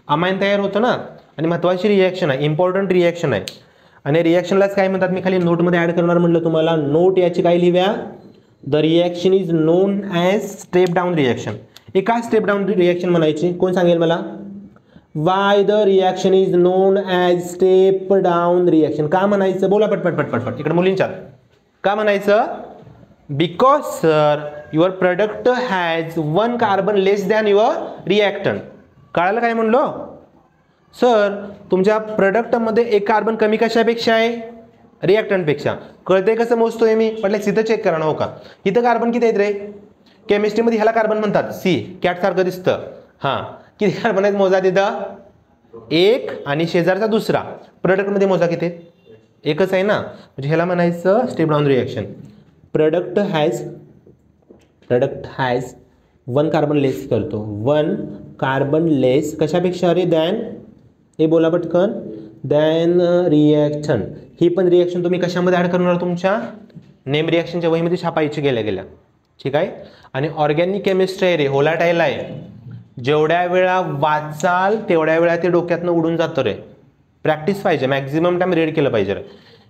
अमाइन तयार होतं ना, आणि महत्त्वाची रिॲक्शन आहे, इम्पॉर्टंट रिॲक्शन आहे, आणि रिॲक्शनलाच काय म्हणतात, मी खाली नोटमध्ये ॲड करणार म्हटलं तुम्हाला. नोट याची काय लिहूया, the reaction is non as step down reaction. हे काय स्टेप डाऊन रिॲक्शन म्हणायची, कोण सांगेल मला, why the reaction is non as step down reaction, का म्हणायचं, बोला पटपट पटपट, इकडे मुलींच्या, का म्हणायचं, because sir your product has 1 carbon less than your reactant. कळालं काय म्हणलो, सर तुमच्या प्रोडक्टमध्ये 1 कार्बन कमी कशापेक्षा आहे, रिॲक्टंटपेक्षा. कळते कसं मोजतोय मी, म्हटलं इथं चेक करा ना, हो का, इथं कार्बन किती आहेत रे, केमिस्ट्रीमध्ये ह्याला कार्बन म्हणतात C, कॅटसारखं दिसतं. हां, किती कार्बन आहेत मोजा तिथं, 1, आणि शेजारचा दुसरा. प्रोडक्टमध्ये मोजा किती, 1च आहे ना, म्हणजे ह्याला म्हणायचं step down reaction. Product has 1 carbon less करतो, 1 कार्बन लेस कशापेक्षा रे, दॅन, हे बोला पटकन, दॅन रिॲक्शन. ही पण रिॲक्शन तुम्ही कशामध्ये ॲड करणार, तुमच्या नेम रिॲक्शनच्या वहीमध्ये छापायची गेल्या. ठीक आहे. आणि ऑर्गॅनिक केमिस्ट्री आहे रे, होलाटाईल आहे, जेवढ्या वेळा वाचाल तेवढ्या वेळा ते डोक्यातनं उडून जातं रे. प्रॅक्टिस पाहिजे, मॅक्झिमम टाइम रीड केलं पाहिजे रे.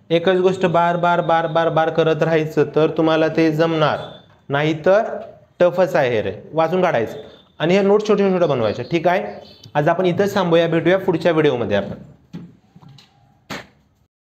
एकच गोष्ट बार बार बार बार बार करत राहायचं तर तुम्हाला ते जमणार, नाहीतर टफच आहे रे, वाचून काढायचं. आणि हे नोट छोटे छोटे बनवायचे. ठीक आहे, आज आपण इथंच थांबूया, भेटूया पुढच्या व्हिडिओमध्ये आपण.